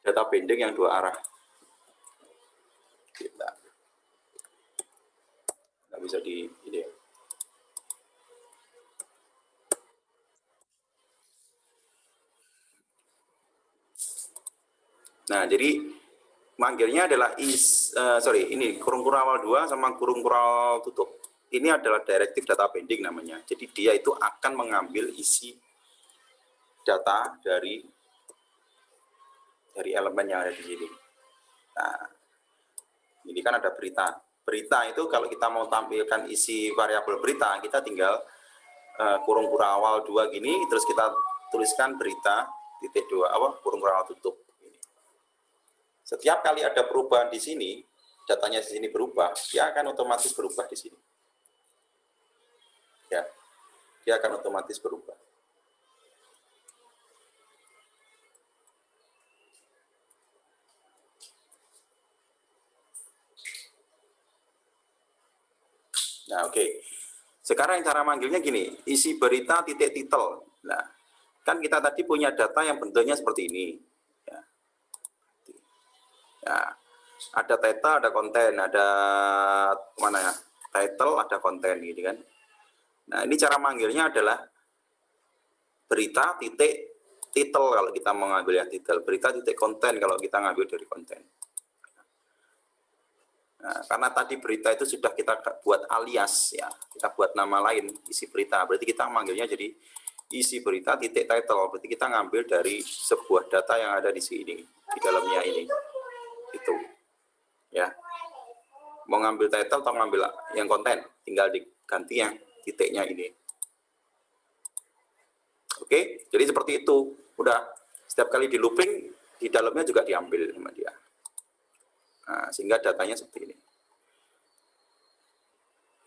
data binding yang dua arah. Kita nggak bisa di ini ya. Nah, jadi manggilnya adalah ini kurung awal 2 sama kurung awal tutup. Ini adalah direktif data binding namanya. Jadi dia itu akan mengambil isi data dari elemen yang ada di sini. Nah, ini kan ada berita. Berita itu kalau kita mau tampilkan isi variabel berita, kita tinggal kurung awal 2 gini, terus kita tuliskan berita titik 2 kurung awal tutup. Setiap kali ada perubahan di sini, datanya di sini berubah, dia akan otomatis berubah di sini. Ya, dia akan otomatis berubah. Nah, oke. Sekarang cara manggilnya gini, isi berita titik titel. Nah, kan kita tadi punya data yang bentuknya seperti ini. Ya, ada title, ada konten, ada mana ya? Title, ada konten gitu kan. Nah, ini cara manggilnya adalah berita titik titel kalau kita mengambil yang titel, berita titik konten kalau kita ngambil dari konten. Nah, karena tadi berita itu sudah kita buat alias ya, kita buat nama lain isi berita. Berarti kita manggilnya jadi isi berita titik title. Berarti kita ngambil dari sebuah data yang ada di sini, di dalamnya ini. Itu ya, mau ngambil title atau ngambil yang konten, tinggal diganti yang titiknya ini. Oke, jadi seperti itu. Udah, setiap kali di looping di dalamnya juga diambil sama dia. Nah, sehingga datanya seperti ini.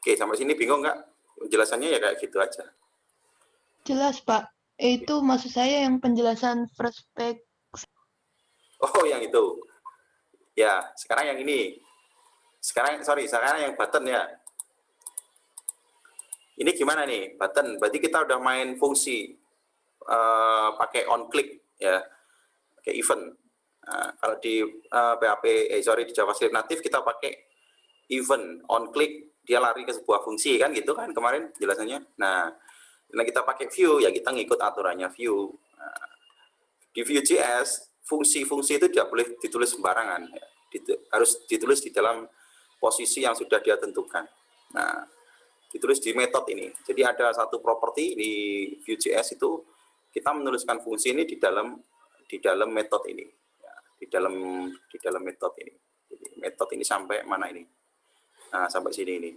Oke, sampai sini bingung nggak? Penjelasannya ya kayak gitu aja. Jelas, Pak. Itu maksud saya yang penjelasan first page. Oh, yang itu. Ya, sekarang yang ini. Sekarang yang button ya. Ini gimana nih, button? Berarti kita udah main fungsi pakai on click ya, pakai event. Nah, kalau di di JavaScript native kita pakai event on click, dia lari ke sebuah fungsi kan gitu kan kemarin jelasannya. Nah, karena kita pakai view ya kita ngikut aturannya view. Nah, di Vue.js fungsi-fungsi itu tidak boleh ditulis sembarangan ya. Harus ditulis di dalam posisi yang sudah dia tentukan. Nah, ditulis di metode ini. Jadi ada satu properti di Vue.js itu kita menuliskan fungsi ini di dalam metode ini. Ya, di dalam metode ini. Jadi metode ini sampai mana ini? Nah, sampai sini ini.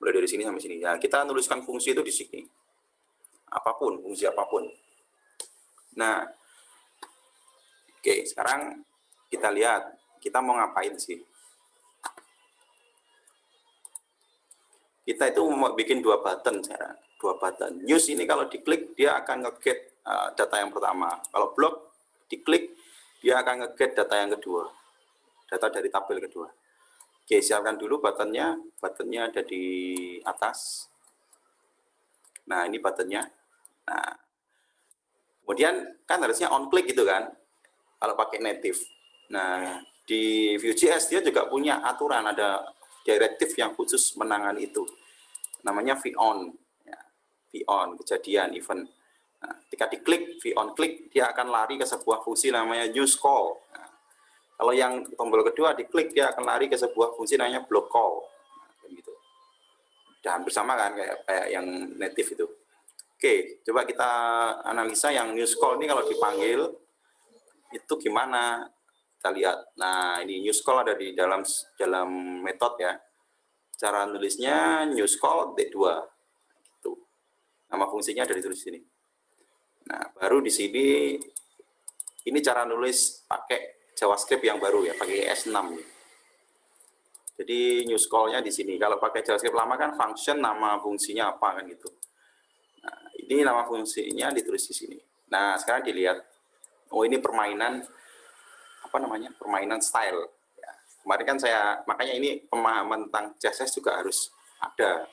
Mulai dari sini sampai sini. Ya, kita nuliskan fungsi itu di sini. Apapun, fungsi apapun. Nah, oke, sekarang kita lihat kita mau ngapain sih? Kita itu mau bikin dua button sekarang. Dua button. News ini kalau diklik dia akan nge-get data yang pertama. Kalau blog diklik dia akan nge-get data yang kedua. Data dari tabel kedua. Oke, siapkan dulu buttonnya. Buttonnya ada di atas. Nah, ini buttonnya. Nah, kemudian kan harusnya on click gitu kan. Kalau pakai native. Nah, di Vue.js dia juga punya aturan, ada direktif yang khusus menangani itu. Namanya VON. Ya, VON, kejadian, event. Nah, ketika diklik, VON klik, dia akan lari ke sebuah fungsi namanya news call. Nah, kalau yang tombol kedua diklik, dia akan lari ke sebuah fungsi namanya blog call. Nah, gitu. Udah hampir sama kan kayak yang native itu. Oke, coba kita analisa yang news call ini kalau dipanggil itu gimana? Kita lihat. Nah, ini news call ada di dalam metode ya. Cara nulisnya news call D2. Gitu. Nama fungsinya ada ditulis di sini. Nah, baru di sini ini cara nulis pakai JavaScript yang baru ya, pakai S6. Jadi news call-nya di sini. Kalau pakai JavaScript lama kan function nama fungsinya apa kan gitu. Nah, ini nama fungsinya ditulis di sini. Nah, sekarang dilihat. Oh, ini permainan apa namanya? Permainan style. Ya. Kemarin kan makanya ini pemahaman tentang CSS juga harus ada.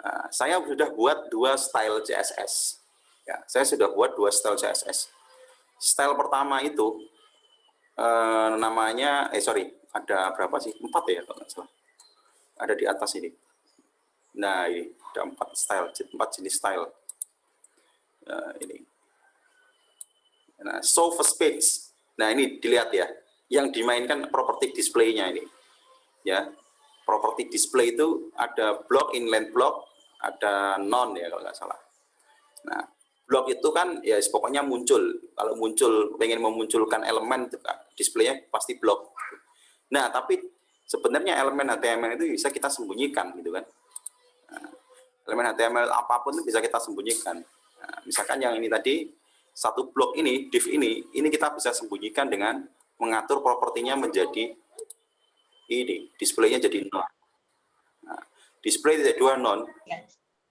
Nah, saya sudah buat 2 style CSS. Ya, saya sudah buat 2 style CSS. Style pertama itu namanya ada berapa sih? 4 ya kalau nggak salah. Ada di atas ini. Nah, ini ada 4 jenis style. Ini. Nah, show first page. Nah, ini dilihat ya. Yang dimainkan property display-nya ini. Ya. Property display itu ada block, inline block, ada non ya kalau nggak salah. Nah, block itu kan ya pokoknya muncul. Kalau muncul, pengen memunculkan elemen itu kan, displaynya pasti blok. Nah, tapi sebenarnya elemen HTML itu bisa kita sembunyikan gitu kan. Nah, elemen HTML apapun itu bisa kita sembunyikan. Nah, misalkan yang ini tadi, satu blok ini, div ini kita bisa sembunyikan dengan mengatur propertinya menjadi ini, displaynya jadi non. Nah, display tidak 2 non,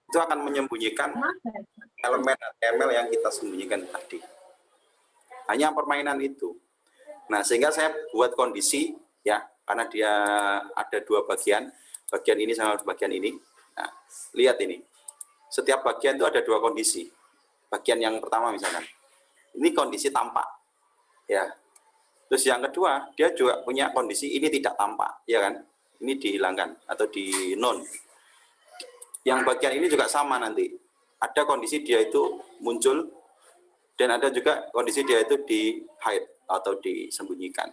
itu akan menyembunyikan elemen HTML yang kita sembunyikan tadi. Hanya permainan itu. Nah, sehingga saya buat kondisi ya, karena dia ada 2 bagian ini sama bagian ini. Nah, lihat ini. Setiap bagian itu ada 2 kondisi. Bagian yang pertama misalkan, ini kondisi tampak. Ya. Terus yang kedua, dia juga punya kondisi ini tidak tampak, ya kan? Ini dihilangkan atau di non. Yang bagian ini juga sama nanti. Ada kondisi dia itu muncul dan ada juga kondisi dia itu di hide atau disembunyikan.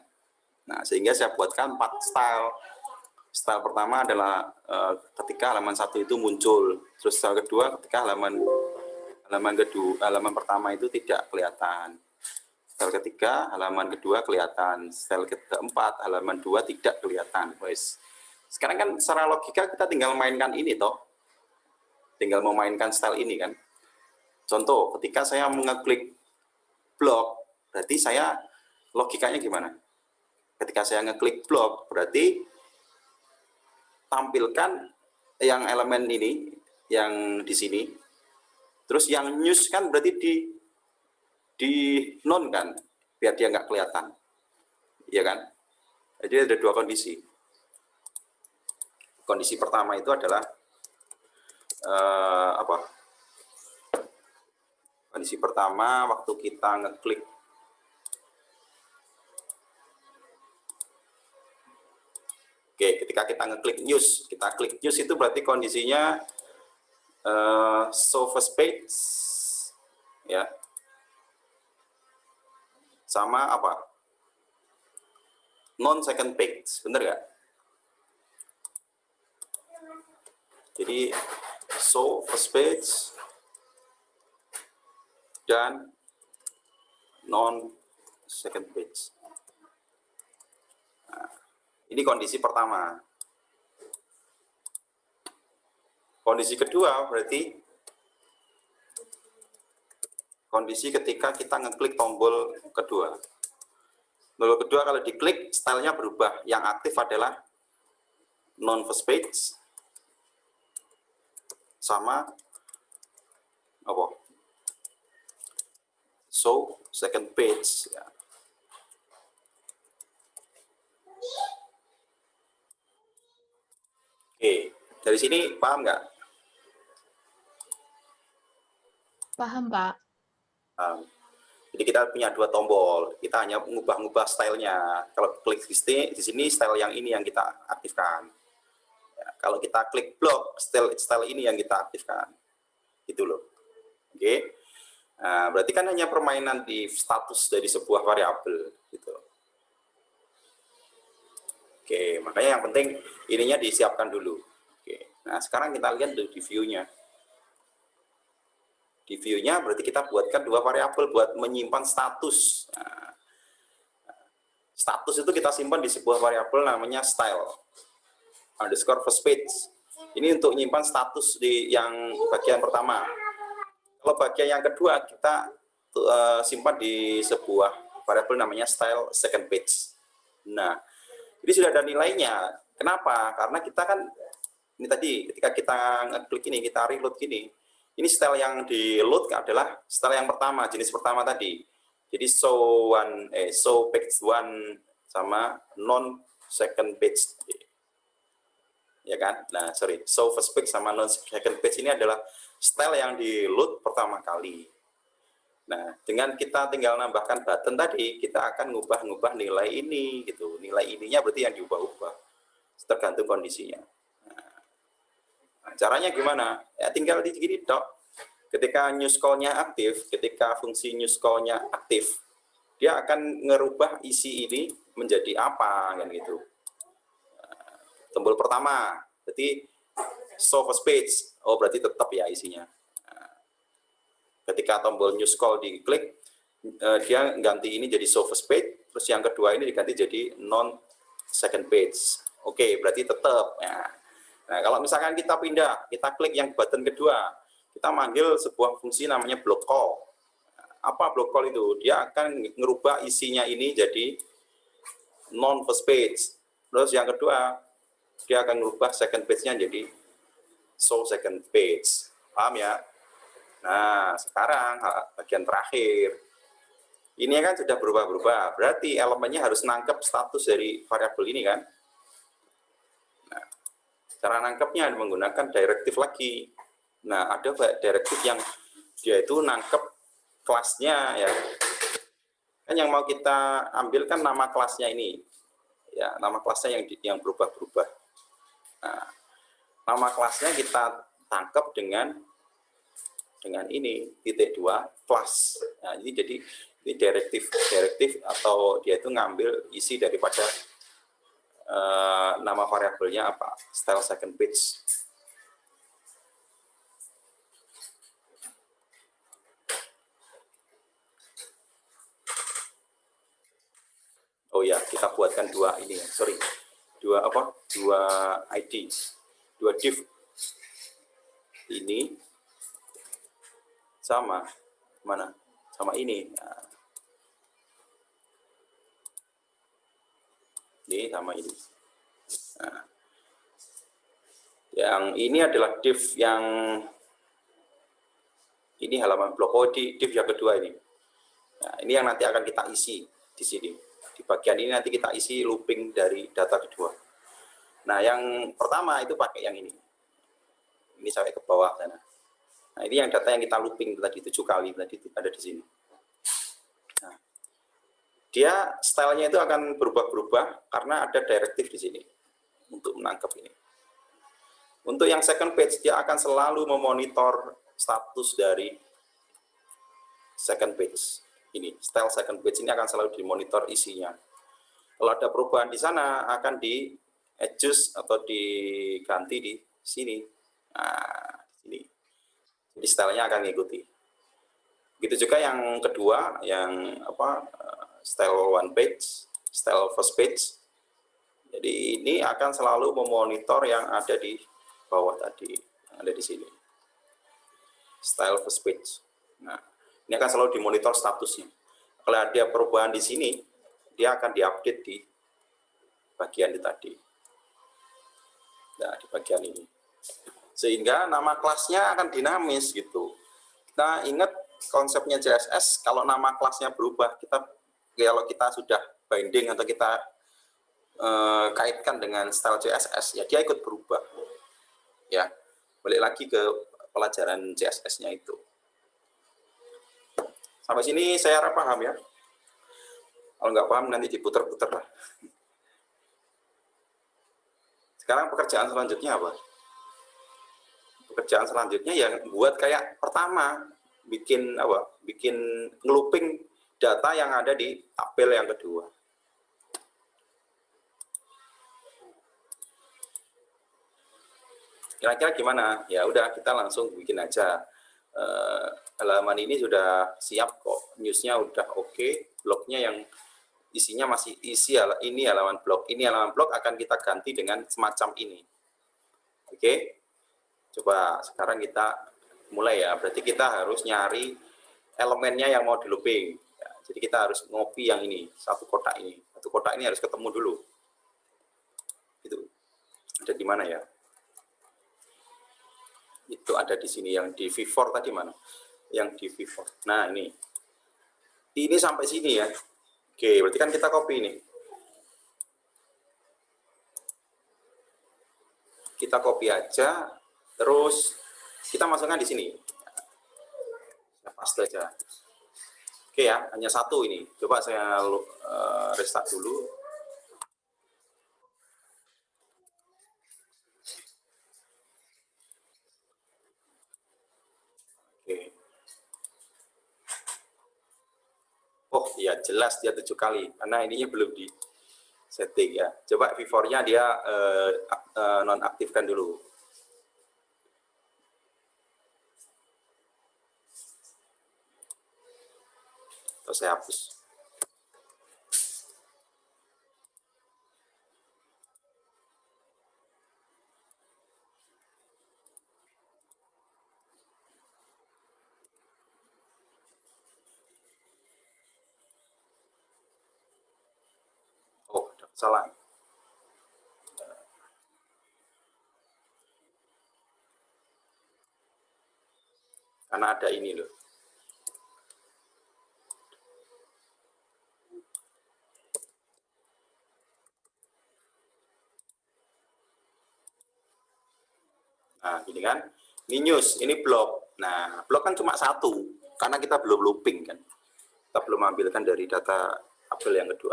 Nah, sehingga saya buatkan 4 style. Style pertama adalah ketika halaman 1 itu muncul. Terus style kedua ketika halaman pertama itu tidak kelihatan. Style ketiga, halaman kedua kelihatan. Style keempat, halaman 2 tidak kelihatan. Wes. Sekarang kan secara logika kita tinggal mainkan ini toh. Tinggal memainkan style ini kan. Contoh, ketika saya mengeklik blok, berarti saya logikanya gimana? Ketika saya ngeklik blok, berarti tampilkan yang elemen ini, yang di sini. Terus yang news kan berarti di non kan, biar dia nggak kelihatan. Iya kan? Jadi ada 2 kondisi. Kondisi pertama itu adalah kondisi pertama waktu kita ngeklik ketika kita ngeklik news, kita klik news itu berarti kondisinya show first page ya. Sama apa? Non second page, bener nggak? Jadi show first page dan non second page. Nah, ini kondisi pertama. Kondisi kedua berarti kondisi ketika kita ngeklik tombol kedua. Tombol kedua kalau diklik stylenya berubah. Yang aktif adalah non first page sama apa? So second page ya. Oke, dari sini paham nggak? Paham, Pak. Jadi kita punya 2 tombol, kita hanya mengubah-ubah stylenya. Kalau klik di sini style yang ini yang kita aktifkan. Ya, kalau kita klik blok, style ini yang kita aktifkan. Itu loh. Oke. Nah, berarti kan hanya permainan di status dari sebuah variabel gitu. Oke, makanya yang penting ininya disiapkan dulu. Oke. Nah, sekarang kita lihat di view-nya. Di view-nya berarti kita buatkan dua variabel buat menyimpan status. Nah, status itu kita simpan di sebuah variabel namanya style underscore first page. Ini untuk menyimpan status di yang bagian pertama. Kalau bagian yang kedua kita simpan di sebuah variabel namanya style second page. Nah, ini sudah ada nilainya. Kenapa? Karena kita kan ini tadi ketika kita ngeklik ini, kita reload gini. Ini style yang di load adalah style yang pertama, jenis pertama tadi. Jadi show page 1 sama non second page. Ya kan? Nah, sorry, show first page sama non second page ini adalah style yang di load pertama kali. Nah, dengan kita tinggal nambahkan button tadi, kita akan ngubah-ngubah nilai ini gitu. Nilai ininya berarti yang diubah-ubah. Tergantung kondisinya. Nah, caranya gimana? Ya tinggal di gini dok. Ketika news call-nya aktif, ketika fungsi news call-nya aktif, dia akan ngerubah isi ini menjadi apa kan gitu. Nah, tombol pertama, berarti show first page. Oh, berarti tetap ya isinya. Nah, ketika tombol news call diklik, dia ganti ini jadi show first page, terus yang kedua ini diganti jadi non second page. Oke, berarti tetap. Nah, kalau misalkan kita pindah, kita klik yang button kedua, kita manggil sebuah fungsi namanya block call. Apa block call itu? Dia akan ngerubah isinya ini jadi non first page. Terus yang kedua, dia akan ngerubah second page-nya jadi show second page. Paham ya? Nah, sekarang bagian terakhir. Ini kan sudah berubah-berubah. Berarti elemennya harus nangkep status dari variabel ini kan? Cara nangkepnya menggunakan direktif lagi. Nah, ada direktif yang dia itu nangkep kelasnya ya. Kan yang mau kita ambil kan nama kelasnya ini. Ya, nama kelasnya yang berubah-berubah. Nah, nama kelasnya kita tangkap dengan ini titik 2 class. Nah, ini jadi ini direktif atau dia itu ngambil isi daripada nama variabelnya apa? Style second page. Oh ya, kita buatkan dua ini ya. Sorry. Dua ID. Dua div. Ini sama mana? Sama ini. Nah. Ini sama ini. Nah, yang ini adalah div yang ini halaman blok. Oh, di div yang kedua ini. Nah, ini yang nanti akan kita isi di sini. Di bagian ini nanti kita isi looping dari data kedua. Nah, yang pertama itu pakai yang ini. Ini sampai ke bawah sana. Nah, ini yang data yang kita looping tadi 7 kali tadi itu ada di sini. Nah, dia stylenya itu akan berubah-berubah karena ada direktif di sini untuk menangkap ini. Untuk yang second page, dia akan selalu memonitor status dari second page. Ini, style second page ini akan selalu dimonitor isinya. Kalau ada perubahan di sana, akan di-adjust atau diganti di sini. Nah, ini. Jadi stylenya akan mengikuti. Begitu juga yang kedua, yang style one page, style first page. Jadi ini akan selalu memonitor yang ada di bawah tadi, yang ada di sini. Style first page. Nah, ini akan selalu dimonitor statusnya. Kalau ada perubahan di sini, dia akan diupdate di bagian ini tadi. Nah, di bagian ini. Sehingga nama kelasnya akan dinamis gitu. Kita ingat konsepnya CSS, kalau nama kelasnya berubah, kalau kita sudah binding atau kita kaitkan dengan style CSS, ya dia ikut berubah. Ya, balik lagi ke pelajaran CSS-nya itu. Sampai sini saya harap paham ya. Kalau nggak paham nanti diputer-puter lah. Sekarang pekerjaan selanjutnya apa? Pekerjaan selanjutnya yang buat kayak pertama, bikin ngelooping data yang ada di tabel yang kedua. kira-kira gimana? Ya udah, kita langsung bikin aja. Halaman ini sudah siap kok, newsnya udah oke, blognya yang isinya masih ini halaman blog. Ini halaman blog akan kita ganti dengan semacam ini. Oke, coba sekarang kita mulai ya. Berarti kita harus nyari elemennya yang mau di looping. Ya, jadi kita harus ngopi yang ini, satu kotak ini. Satu kotak ini harus ketemu dulu. Itu ada di mana ya? Itu ada di sini, yang di V4 tadi mana? Yang di V4. Nah, ini sampai sini ya. Oke, berarti kan kita copy ini. Kita copy aja, terus kita masukkan di sini. Saya paste aja. Oke ya, hanya satu ini. Coba saya restart dulu. Oke. Oh iya, jelas dia 7 kali, karena ininya belum di setting ya. Coba V4-nya dia nonaktifkan dulu. Terus saya hapus. Oh, ada kesalahan. Karena ada ini loh. Nah, gini kan. Ini news, ini blog. Nah, blog kan cuma satu, karena kita belum looping kan. Kita belum ambilkan dari data tabel yang kedua.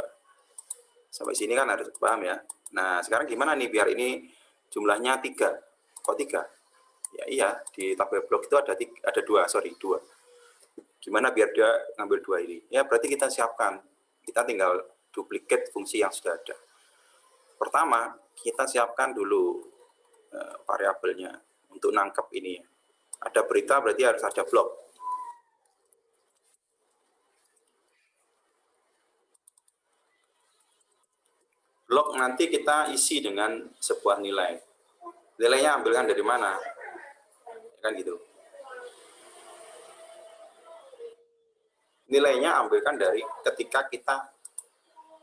Sampai sini kan harus paham ya. Nah, sekarang gimana nih biar ini jumlahnya 3? Kok 3? Ya iya, di tabel blok itu ada 2. Gimana biar dia ngambil 2 ini? Ya berarti kita siapkan. Kita tinggal duplikat fungsi yang sudah ada. Pertama, kita siapkan dulu variabelnya untuk nangkep ini. Ada berita berarti harus ada blok. Blok nanti kita isi dengan sebuah nilai. Nilainya ambilkan dari mana? Kan gitu. Nilainya ambilkan dari ketika kita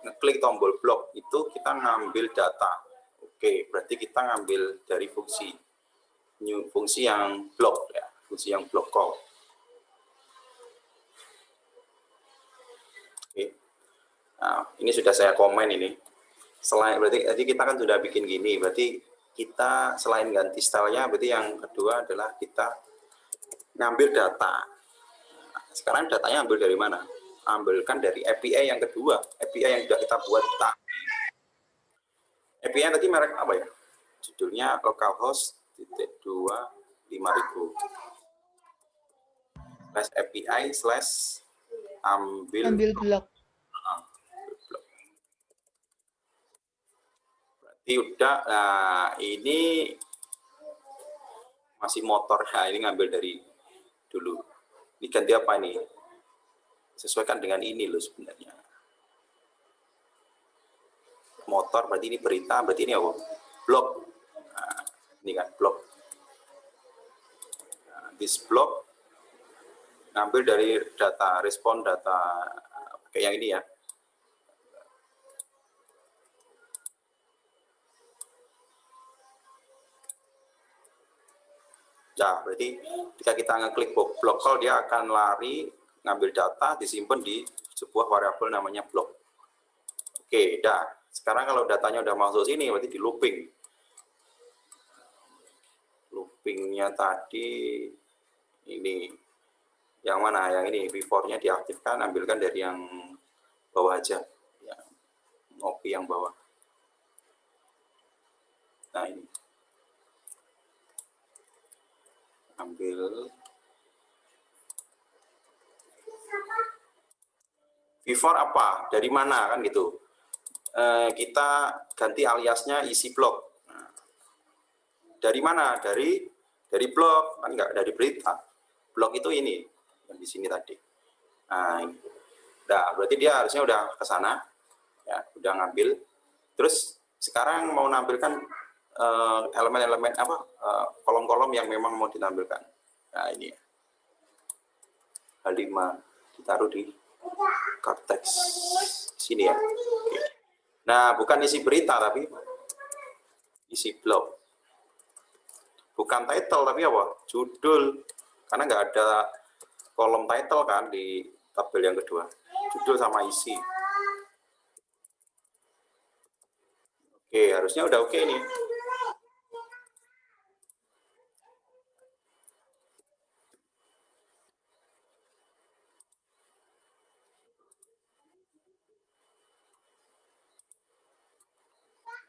ngeklik tombol blok itu kita ngambil data. Oke, berarti kita ngambil dari fungsi yang blok ya, fungsi yang blok call. Oke. Nah, ini sudah saya komen ini. Selain berarti tadi kita kan sudah bikin gini, berarti kita selain ganti stylenya, berarti yang kedua adalah kita ngambil data. Nah, sekarang datanya ambil dari mana? Ambilkan dari API yang kedua, API yang sudah kita buat tadi. API yang tadi merek apa ya? Judulnya localhost 2.5000 /API/ ambil blok. Berarti udah, nah ini masih motor, nah ini ngambil dari dulu. Ini ganti apa ini? Sesuaikan dengan ini loh sebenarnya. Motor berarti ini berita, berarti ini apa? Blog. Nah, ini kan blog. Nah, this blog ngambil dari data, respon data kayak yang ini ya. Nah, berarti ketika kita ngeklik blog call, dia akan lari, ngambil data, disimpan di sebuah variabel namanya blog. Oke, dah. Sekarang kalau datanya udah masuk sini, berarti di looping. Loopingnya tadi, ini. Yang mana? Yang ini, V4-nya diaktifkan, ambilkan dari yang bawah aja. Ya, ngopi yang bawah. Nah, ini. Ambil V4 apa? Dari mana kan gitu. Kita ganti aliasnya isi blog. Nah, Dari mana? Dari blog, kan nggak dari berita. Blog itu ini, yang di sini tadi. Nah, ini. Nah, berarti dia harusnya udah ke sana, ya, udah ngambil. Terus sekarang mau nampilkan elemen-elemen kolom-kolom yang memang mau ditampilkan. Nah, ini H5 ditaruh di konteks sini ya. Oke. Nah, bukan isi berita tapi isi blog. Bukan title tapi apa? Judul. Karena nggak ada kolom title kan di tabel yang kedua. Judul sama isi. Oke, harusnya udah oke nih.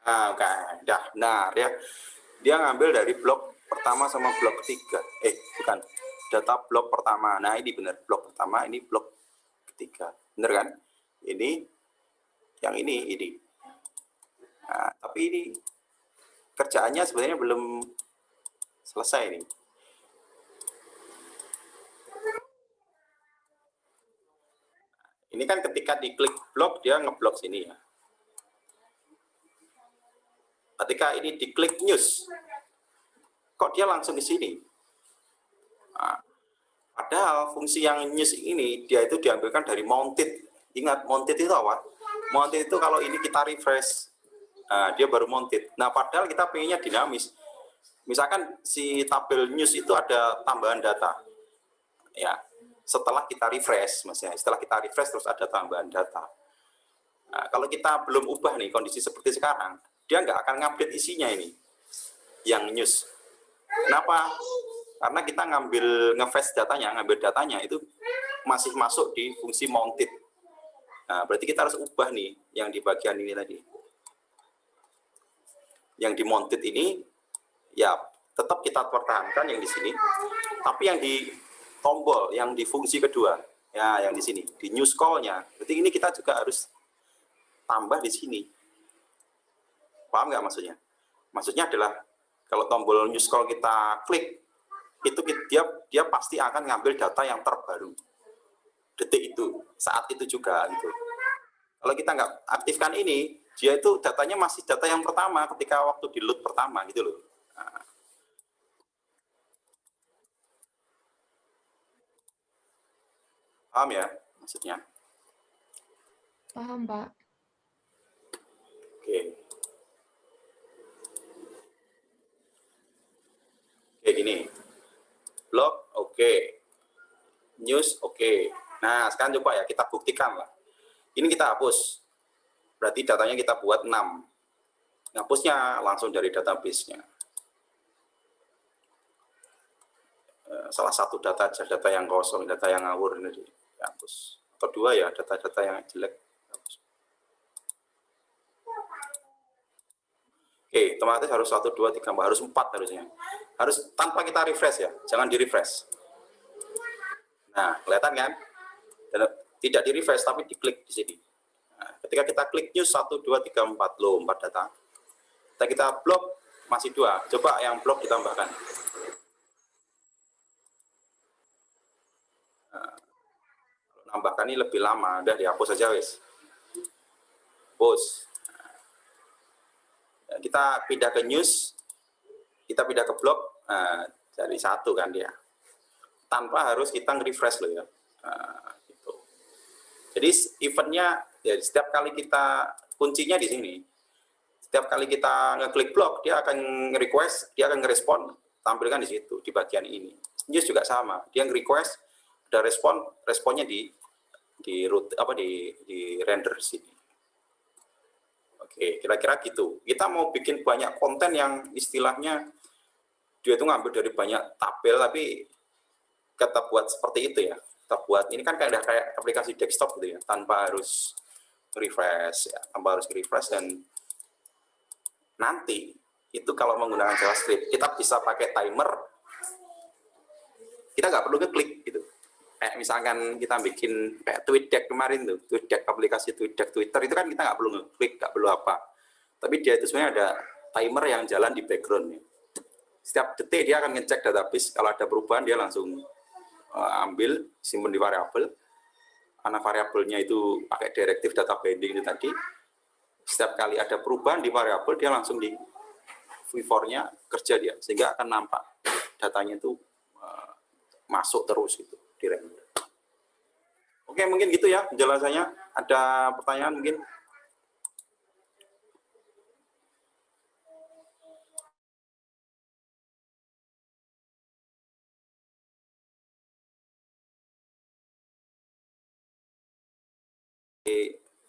Nah, oke, dah benar ya. Dia ngambil dari blok pertama sama blok ketiga. Bukan. Data blok pertama. Nah, ini benar. Blok pertama, ini blok ketiga. Benar kan? Ini, yang ini. Nah, tapi ini kerjaannya sebenarnya belum selesai nih. Ini kan ketika diklik blok, dia ngeblok sini ya. Ketika ini diklik news, kok dia langsung di sini? Nah, padahal fungsi yang news ini, dia itu diambilkan dari mounted. Ingat, mounted itu apa? Mounted itu kalau ini kita refresh, nah, dia baru mounted. Nah, padahal kita pengennya dinamis. Misalkan si tabel news itu ada tambahan data. Ya, setelah kita refresh, maksudnya setelah kita refresh terus ada tambahan data. Nah, kalau kita belum ubah nih kondisi seperti sekarang, dia nggak akan ngupdate isinya ini, yang news. Kenapa? Karena kita nge-fetch datanya, ngambil datanya itu masih masuk di fungsi mounted. Nah, berarti kita harus ubah nih yang di bagian ini tadi. Yang di mounted ini, ya tetap kita pertahankan yang di sini, tapi yang di tombol, yang di fungsi kedua, ya yang di sini, di news call-nya, berarti ini kita juga harus tambah di sini. Paham nggak maksudnya? Maksudnya adalah kalau tombol news call kita klik, itu dia pasti akan ngambil data yang terbaru. Detik itu, saat itu juga gitu. Kalau kita nggak aktifkan ini, dia itu datanya masih data yang pertama ketika waktu di load pertama gitu loh. Nah. Paham ya maksudnya? Paham, Pak. Oke. Oke, gini. Blog, oke. News, oke. Nah, sekarang coba ya, kita buktikan lah. Ini kita hapus. Berarti datanya kita buat 6. Ngapusnya langsung dari database-nya. Salah satu data yang kosong, data yang ngawur ini dihapus. Atau 2 ya, data-data yang jelek. Oke, otomatis harus 1, 2, 3, 4, harus 4 harusnya. Harus tanpa kita refresh ya, jangan di refresh. Nah, kelihatan kan? Dan tidak di refresh tapi diklik di sini. Nah, ketika kita klik news 1, 2, 3, 4, loh 4 data. Kita blok masih 2. Coba yang blok ditambahkan. Nah, nambahkan ini lebih lama, udah dihapus aja wis. Hapus. Kita pindah ke news, kita pindah ke blog, dari 1 kan dia. Tanpa harus kita nge-refresh loh ya. Gitu. Jadi eventnya, ya setiap kali kita, kuncinya di sini. Setiap kali kita ngeklik blog, dia akan nge-request, dia akan nge-respon, tampilkan di situ, di bagian ini. News juga sama, dia nge-request, ada responnya di render sini. Oke, kira-kira gitu. Kita mau bikin banyak konten yang istilahnya dia itu ngambil dari banyak tabel, tapi kita buat seperti itu ya. Kita buat ini kan kayak aplikasi desktop gitu ya, tanpa harus refresh ya, tanpa harus refresh. Dan nanti itu kalau menggunakan JavaScript kita bisa pakai timer. Kita nggak perlu ngeklik gitu. Kayak misalkan kita bikin kayak TweetDeck kemarin tuh, TweetDeck, aplikasi TweetDeck Twitter itu kan kita nggak perlu ngeklik, nggak perlu apa. Tapi dia itu sebenarnya ada timer yang jalan di background. Setiap detik dia akan ngecek database, kalau ada perubahan dia langsung ambil, simpan di variabel. Karena variabelnya itu pakai direktif data binding itu tadi. Setiap kali ada perubahan di variabel, dia langsung di V4-nya kerja dia, sehingga akan nampak datanya itu masuk terus gitu di render. Oke, mungkin gitu ya penjelasannya. Ada pertanyaan mungkin?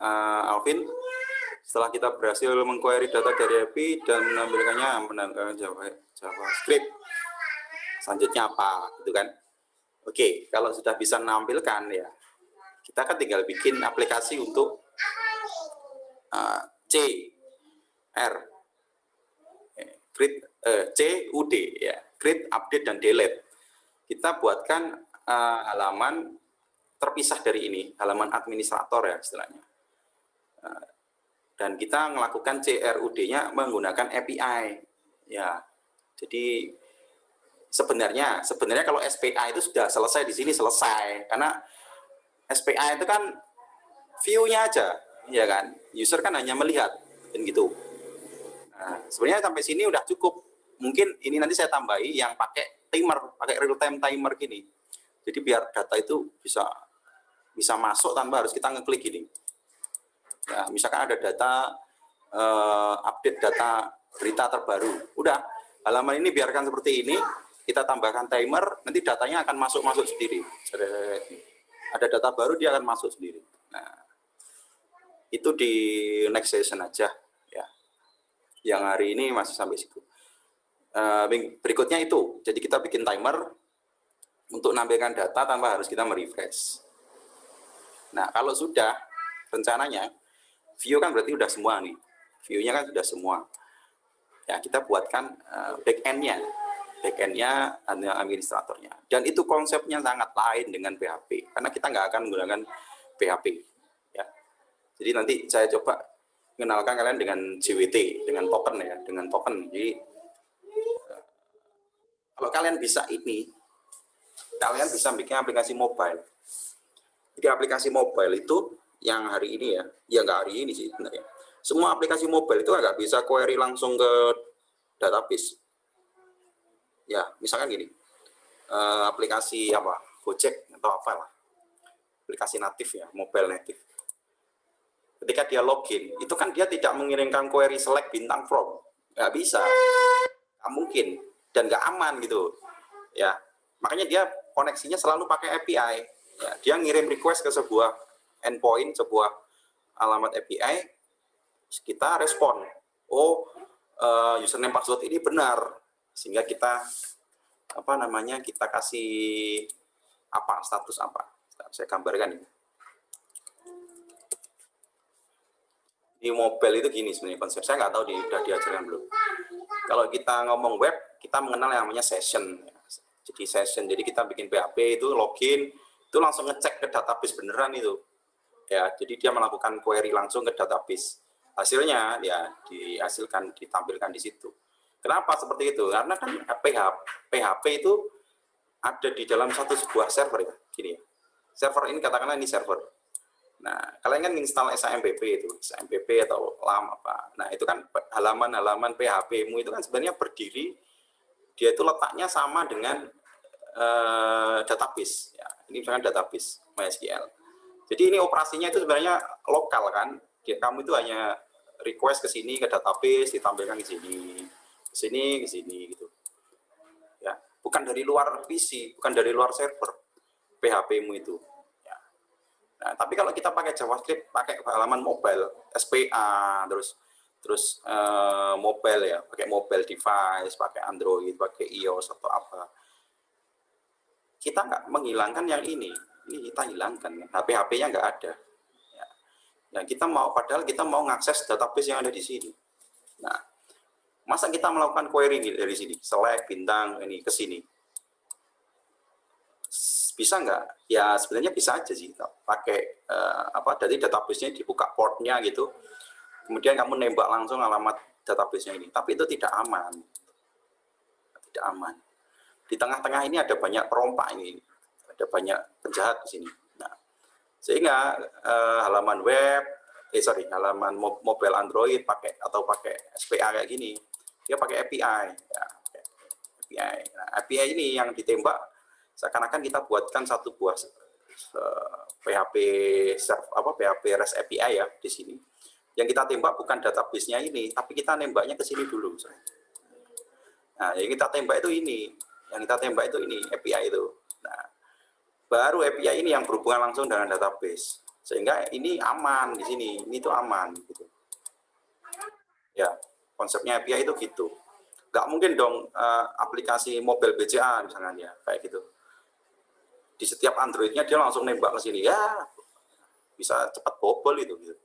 Alvin, setelah kita berhasil mengquery data dari API dan menampilkannya menggunakan JavaScript, selanjutnya apa, gitu kan? Oke, kalau sudah bisa menampilkan ya, kita kan tinggal bikin aplikasi untuk CUD ya, create, update dan delete. Kita buatkan halaman terpisah dari ini, halaman administrator ya istilahnya. Dan kita melakukan CRUD-nya menggunakan API. Ya, jadi sebenarnya kalau SPA itu sudah selesai di sini selesai, karena SPA itu kan view-nya aja, ya kan. User kan hanya melihat, dan gitu. Nah, sebenarnya sampai sini udah cukup. Mungkin ini nanti saya tambahi yang pakai timer, pakai real time timer gini. Jadi biar data itu bisa masuk tanpa harus kita ngeklik gini. Ya, misalkan ada data update data berita terbaru, udah halaman ini biarkan seperti ini, kita tambahkan timer, nanti datanya akan masuk sendiri. Ada data baru dia akan masuk sendiri. Nah, itu di next session aja ya. Yang hari ini masih sampai situ. Berikutnya itu, jadi kita bikin timer untuk menampilkan data tanpa harus kita merefresh. Nah, kalau sudah rencananya view kan berarti udah semua nih. View-nya kan sudah semua. Ya, kita buatkan back-end-nya administratornya. Dan itu konsepnya sangat lain dengan PHP, karena kita nggak akan menggunakan PHP. Ya. Jadi nanti saya coba mengenalkan kalian dengan JWT, dengan token ya, dengan token. Jadi kalau kalian bisa ini, kalian bisa bikin aplikasi mobile. Jadi aplikasi mobile itu yang hari ini ya nggak hari ini sih sebenarnya. Semua aplikasi mobile itu nggak bisa query langsung ke database. Ya, misalkan gini, aplikasi apa, Gojek atau apalah, aplikasi natif ya, mobile natif. Ketika dia login, itu kan dia tidak mengirimkan query select bintang from, nggak bisa, nggak mungkin, dan nggak aman gitu. Ya, makanya dia koneksinya selalu pakai API. Ya, dia ngirim request ke sebuah endpoint, sebuah alamat API, kita respon, oh username password ini benar, sehingga kita kita kasih apa, status apa. Saya gambarkan ini. Di mobile itu gini sebenarnya konsep, saya nggak tahu sudah diajarkan belum. Kalau kita ngomong web, kita mengenal yang namanya session. Jadi session, jadi kita bikin PHP itu login, itu langsung ngecek ke database beneran itu. Ya, jadi dia melakukan query langsung ke database. Hasilnya ya dihasilkan, ditampilkan di situ. Kenapa seperti itu? Karena kan PHP itu ada di dalam sebuah server ya. Gini ya. Server ini katakanlah ini server. Nah, kalian kan install SAMPP itu, SAMPP atau LAM apa. Nah, itu kan halaman-halaman PHP-mu itu kan sebenarnya berdiri, dia itu letaknya sama dengan database. Ya, ini misalkan database MySQL. Jadi ini operasinya itu sebenarnya lokal kan. Kamu itu hanya request ke sini ke database, ditampilkan di sini, ke sini gitu. Ya, bukan dari luar PC, bukan dari luar server PHP-mu itu. Ya. Nah, tapi kalau kita pakai JavaScript, pakai halaman mobile, SPA, terus mobile ya, pakai mobile device, pakai Android, pakai iOS atau apa, kita nggak menghilangkan yang ini kita hilangkan, PHP-nya nggak ada. Ya. Nah, padahal kita mau mengakses database yang ada di sini. Nah, masa kita melakukan query dari sini, select bintang ini ke sini, bisa nggak? Ya sebenarnya bisa aja sih, pakai dari database-nya dibuka portnya gitu, kemudian kamu nembak langsung alamat database-nya ini, tapi itu tidak aman. tidak aman. Di tengah-tengah ini ada banyak perompak ini, ada banyak penjahat di sini. Nah, sehingga halaman web, halaman mobile Android pakai SPA kayak gini, dia pakai API. Ya, API. Nah, API ini yang ditembak seakan-akan kita buatkan satu buah PHP REST API ya di sini. Yang kita tembak bukan database-nya ini, tapi kita nembaknya ke sini dulu. Nah, yang kita tembak itu ini, API itu. Nah, baru API ini yang berhubungan langsung dengan database, sehingga ini aman di sini, ini tuh aman gitu. Ya, konsepnya API itu gitu. Nggak mungkin dong aplikasi mobile BCA misalnya ya, kayak gitu. Di setiap Android-nya dia langsung nembak ke sini, ya bisa cepat bobol itu gitu.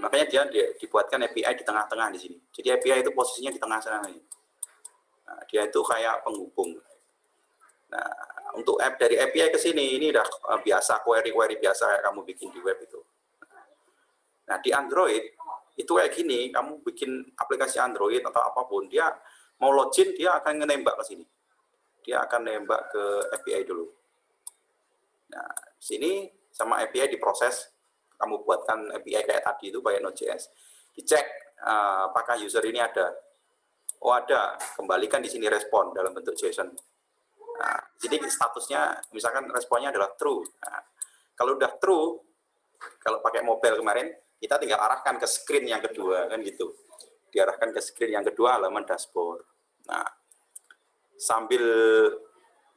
Makanya dia dibuatkan API di tengah-tengah di sini. Jadi API itu posisinya di tengah sana nih. Nah, dia itu kayak penghubung. Nah, untuk app dari API ke sini ini udah biasa, query biasa kayak kamu bikin di web itu. Nah, di Android itu kayak gini, kamu bikin aplikasi Android atau apapun, dia mau login dia akan nembak ke sini. Dia akan nembak ke API dulu. Nah, sini sama API diproses, kamu buatkan API kayak tadi itu pakai Node.js. Dicek apakah user ini ada. Oh ada, kembalikan di sini respon dalam bentuk JSON. Nah, jadi statusnya misalkan responnya adalah true. Nah, kalau udah true, kalau pakai mobile kemarin, kita tinggal arahkan ke screen yang kedua kan gitu. Diarahkan ke screen yang kedua halaman dashboard.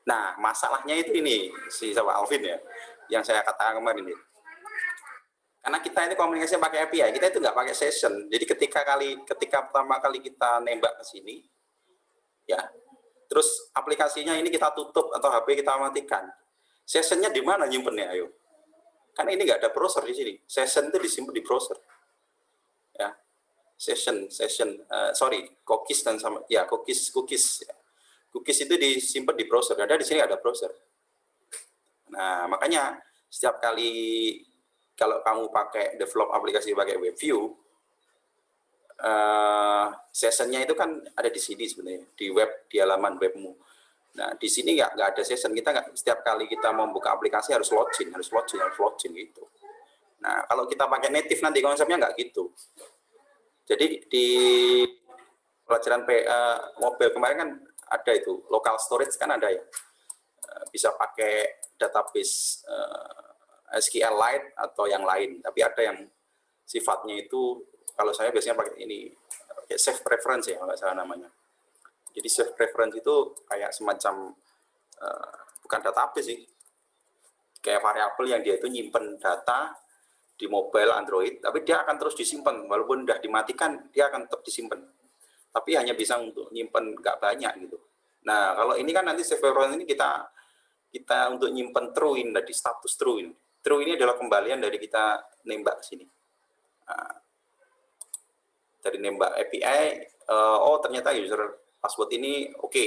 Nah, masalahnya itu ini si sama Alvin ya, yang saya katakan kemarin ini. Karena kita ini komunikasi pakai API, kita itu nggak pakai session. Jadi ketika pertama kali kita nembak ke sini, ya, terus aplikasinya ini kita tutup atau HP kita matikan. Sessionnya di mana nyimpennya? Ayo. Karena ini nggak ada browser di sini. Session itu disimpan di browser. Ya, cookies dan sama ya cookies. Ya. Cookies itu disimpan di browser. Ada di sini ada browser. Nah, makanya setiap kali kalau kamu pakai develop aplikasi pakai WebView, sessionnya itu kan ada di sini sebenarnya di web, di halaman webmu. Nah, di sini nggak ada session, kita nggak setiap kali kita membuka aplikasi harus login gitu. Nah, kalau kita pakai native nanti konsepnya nggak gitu. Jadi di pelajaran mobile kemarin kan ada itu local storage kan ada ya, bisa pakai database SQLite atau yang lain, tapi ada yang sifatnya itu kalau saya biasanya pakai ini pakai save preference ya kalau nggak salah namanya. Jadi save preference itu kayak semacam bukan database sih, kayak variabel yang dia itu nyimpen data di mobile Android, tapi dia akan terus disimpan walaupun udah dimatikan, dia akan tetap disimpan. Tapi hanya bisa untuk nyimpen nggak banyak gitu. Nah, kalau ini kan nanti save preference ini kita untuk nyimpen true ini tadi, status true ini. True ini adalah kembalian dari kita nembak ke sini. Nah, dari nembak API, oh ternyata user password ini oke.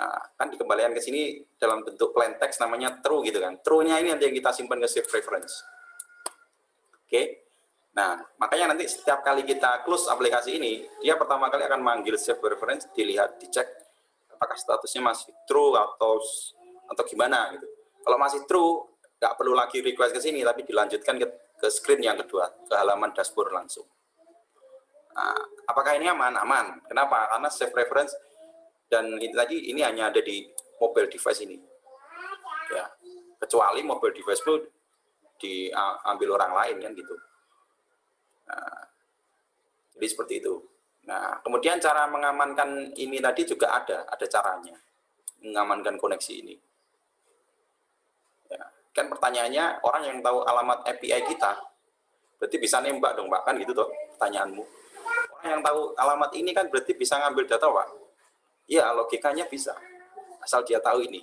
Nah, kan dikembalikan ke sini dalam bentuk plain text namanya true gitu kan. True-nya ini nanti yang kita simpan ke save preference. Oke. Nah, makanya nanti setiap kali kita close aplikasi ini, dia pertama kali akan manggil save preference, dicek apakah statusnya masih true atau gimana gitu. Kalau masih true, nggak perlu lagi request ke sini, tapi dilanjutkan ke screen yang kedua, ke halaman dashboard langsung. Nah, apakah ini aman? Aman. Kenapa? Karena save preference dan ini hanya ada di mobile device ini. Ya, kecuali mobile device itu diambil orang lain kan gitu. Nah, jadi seperti itu. Nah, kemudian cara mengamankan ini tadi juga ada caranya mengamankan koneksi ini. Ya, kan pertanyaannya orang yang tahu alamat API kita berarti bisa nembak dong Pak, kan gitu toh pertanyaanmu. Orang yang tahu alamat ini kan berarti bisa ngambil data Pak. Iya, logikanya bisa. Asal dia tahu ini.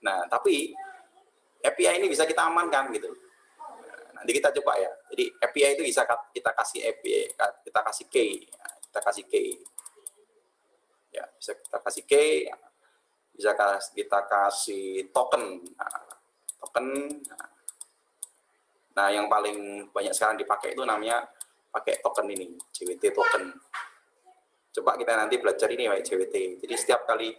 Nah, tapi API ini bisa kita amankan gitu. Nah, nanti kita coba ya. Jadi API itu bisa kita kasih API, kita kasih key, kita kasih key. Ya, bisa kita kasih key, bisa kita kasih token. Nah, yang paling banyak sekarang dipakai itu namanya pakai token ini, JWT token. Coba kita nanti belajar ini kayak JWT. Jadi setiap kali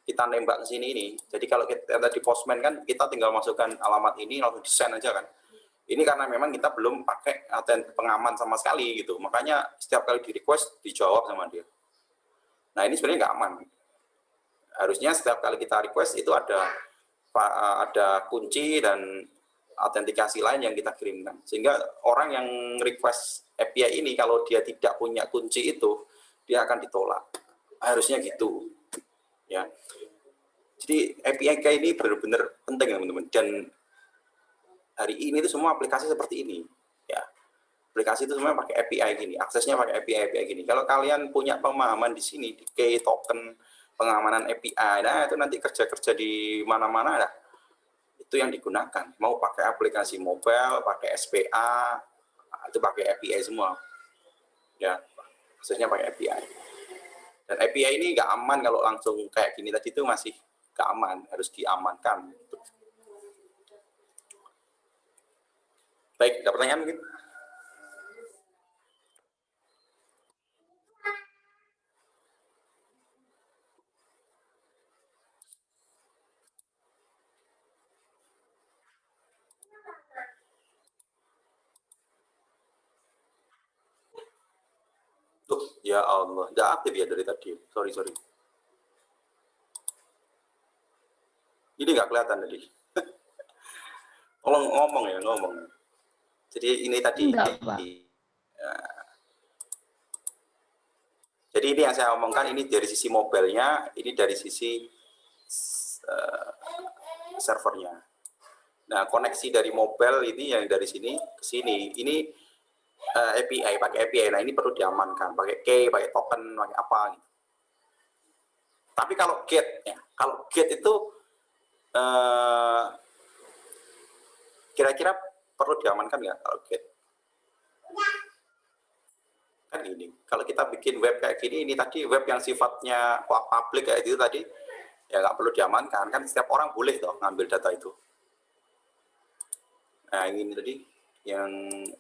kita nembak ke sini ini, jadi kalau kita tadi postman kan kita tinggal masukkan alamat ini langsung desain aja kan. Ini karena memang kita belum pakai pengaman sama sekali gitu. Makanya setiap kali di request dijawab sama dia. Nah ini sebenarnya nggak aman. Harusnya setiap kali kita request itu ada kunci dan autentikasi lain yang kita kirimkan. Sehingga orang yang request API ini kalau dia tidak punya kunci itu, dia akan ditolak. Harusnya gitu. Ya. Jadi API ini benar-benar penting teman-teman. Dan hari ini itu semua aplikasi seperti ini. Ya. Aplikasi itu semua pakai API gini, aksesnya pakai API gini. Kalau kalian punya pemahaman di sini, di key token, pengamanan API, nah itu nanti kerja-kerja di mana-mana lah. Itu yang digunakan. Mau pakai aplikasi mobile, pakai SPA, itu pakai API semua. Ya, aksesnya pakai API. Dan API ini nggak aman kalau langsung kayak gini tadi itu masih nggak aman, harus diamankan. Baik, ada pertanyaan mungkin? Tuh, ya Allah, nggak aktif ya dari tadi. Sorry. Ini nggak kelihatan tadi. Tolong ngomong. Jadi ini tadi. Enggak, Pak. Jadi ini yang saya omongkan ini dari sisi mobilenya, ini dari sisi servernya. Nah, koneksi dari mobile ini yang dari sini ke sini, ini API, pakai API. Nah, ini perlu diamankan, pakai key, pakai token, pakai apa gitu. Tapi kalau gate, ya, kalau gate itu kira-kira perlu diamankan nggak kalau gate? Kan ini, kalau kita bikin web kayak gini, ini tadi web yang sifatnya publik kayak itu tadi, ya nggak perlu diamankan, kan setiap orang boleh toh ngambil data itu. Nah ini tadi, yang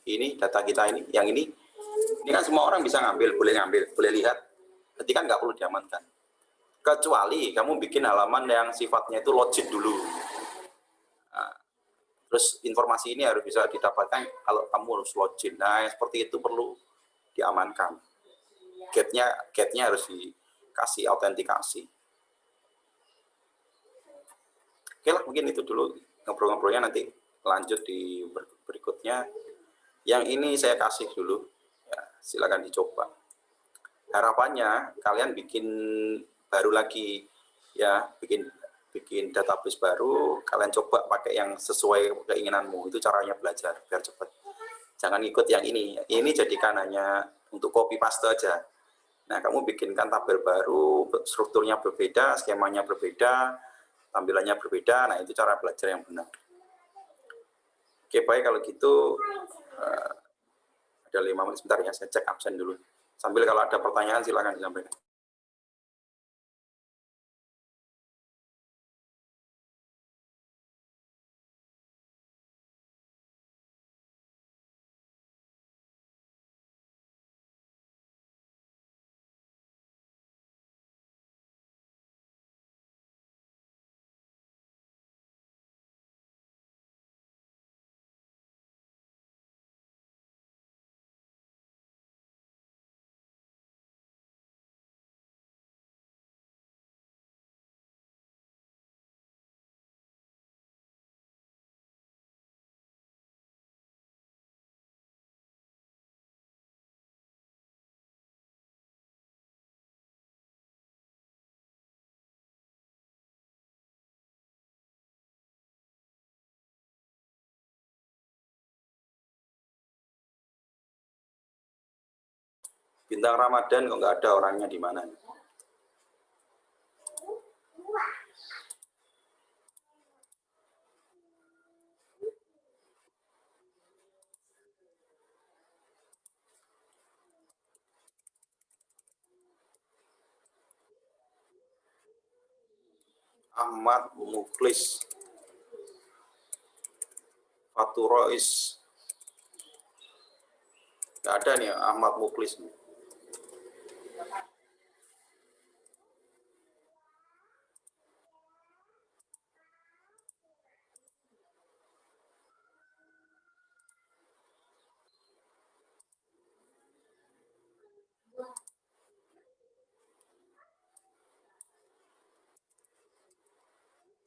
ini data kita ini, yang ini kan semua orang bisa ngambil, boleh lihat, berarti kan nggak perlu diamankan. Kecuali kamu bikin halaman yang sifatnya itu login dulu. Nah, terus informasi ini harus bisa didapatkan kalau kamu harus login. Nah seperti itu perlu diamankan. Gate-nya harus dikasih autentikasi. Oke lah, mungkin itu dulu ngobrol-ngobrolnya, nanti lanjut di berikutnya. Yang ini saya kasih dulu, ya, silakan dicoba. Harapannya kalian bikin baru lagi, ya, bikin database baru, kalian coba pakai yang sesuai keinginanmu. Itu caranya belajar biar cepat. Jangan ikut yang ini jadikan hanya untuk copy paste aja. Nah, kamu bikinkan tabel baru, strukturnya berbeda, skemanya berbeda, tampilannya berbeda. Nah, itu cara belajar yang benar. Oke, baik kalau gitu. Ada 5 menit sebentar ya, saya cek absen dulu. Sambil kalau ada pertanyaan silakan disampaikan. Bintang Ramadan kok nggak ada orangnya di mana? Ahmad Muklis, Faturois, nggak ada nih Ahmad Muklis.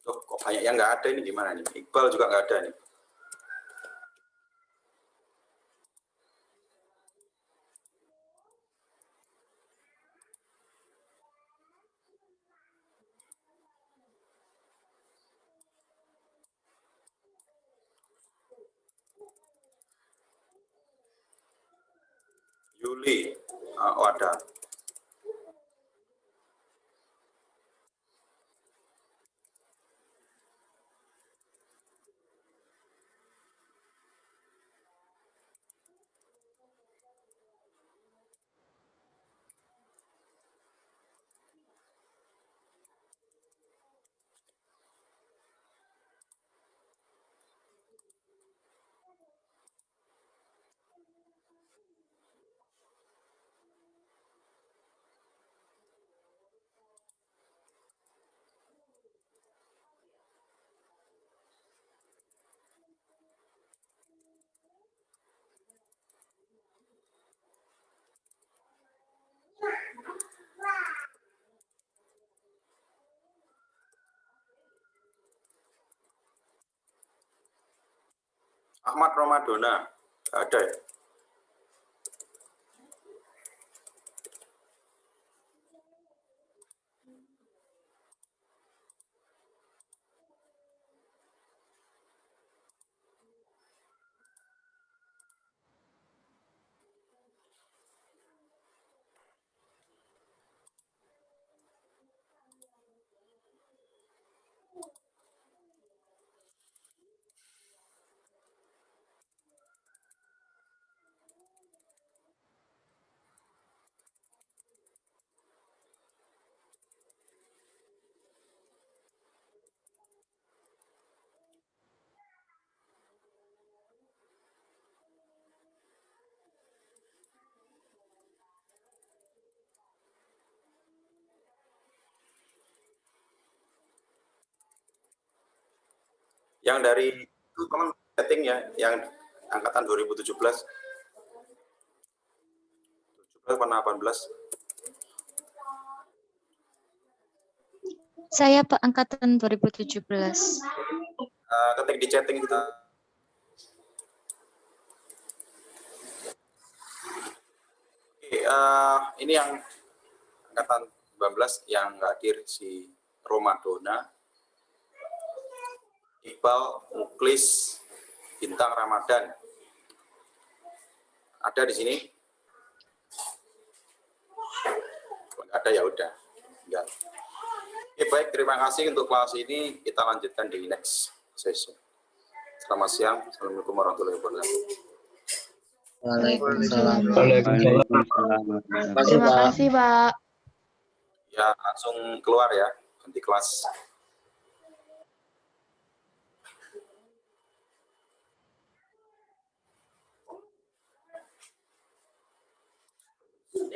Oh, kok banyak yang nggak ada ini gimana nih? Iqbal juga nggak ada nih. Yuli, oh ada. Ahmad Ramadona, nggak ada ya? Yang dari itu teman setting ya, yang angkatan 2017, 17 atau 18. Saya Pak angkatan 2017. Ketik di chatting kita. Oke, ini yang angkatan 19 yang nggak hadir si Romadona, Iqbal, Muklis, Bintang Ramadan. Ada di sini? Kalau nggak ada ya udah. Enggak. Oke, baik, terima kasih untuk kelas ini. Kita lanjutkan di next session. Selamat siang. Assalamualaikum warahmatullahi wabarakatuh. Waalaikumsalam. Terima kasih, Pak. Ya, langsung keluar ya. Ganti kelas.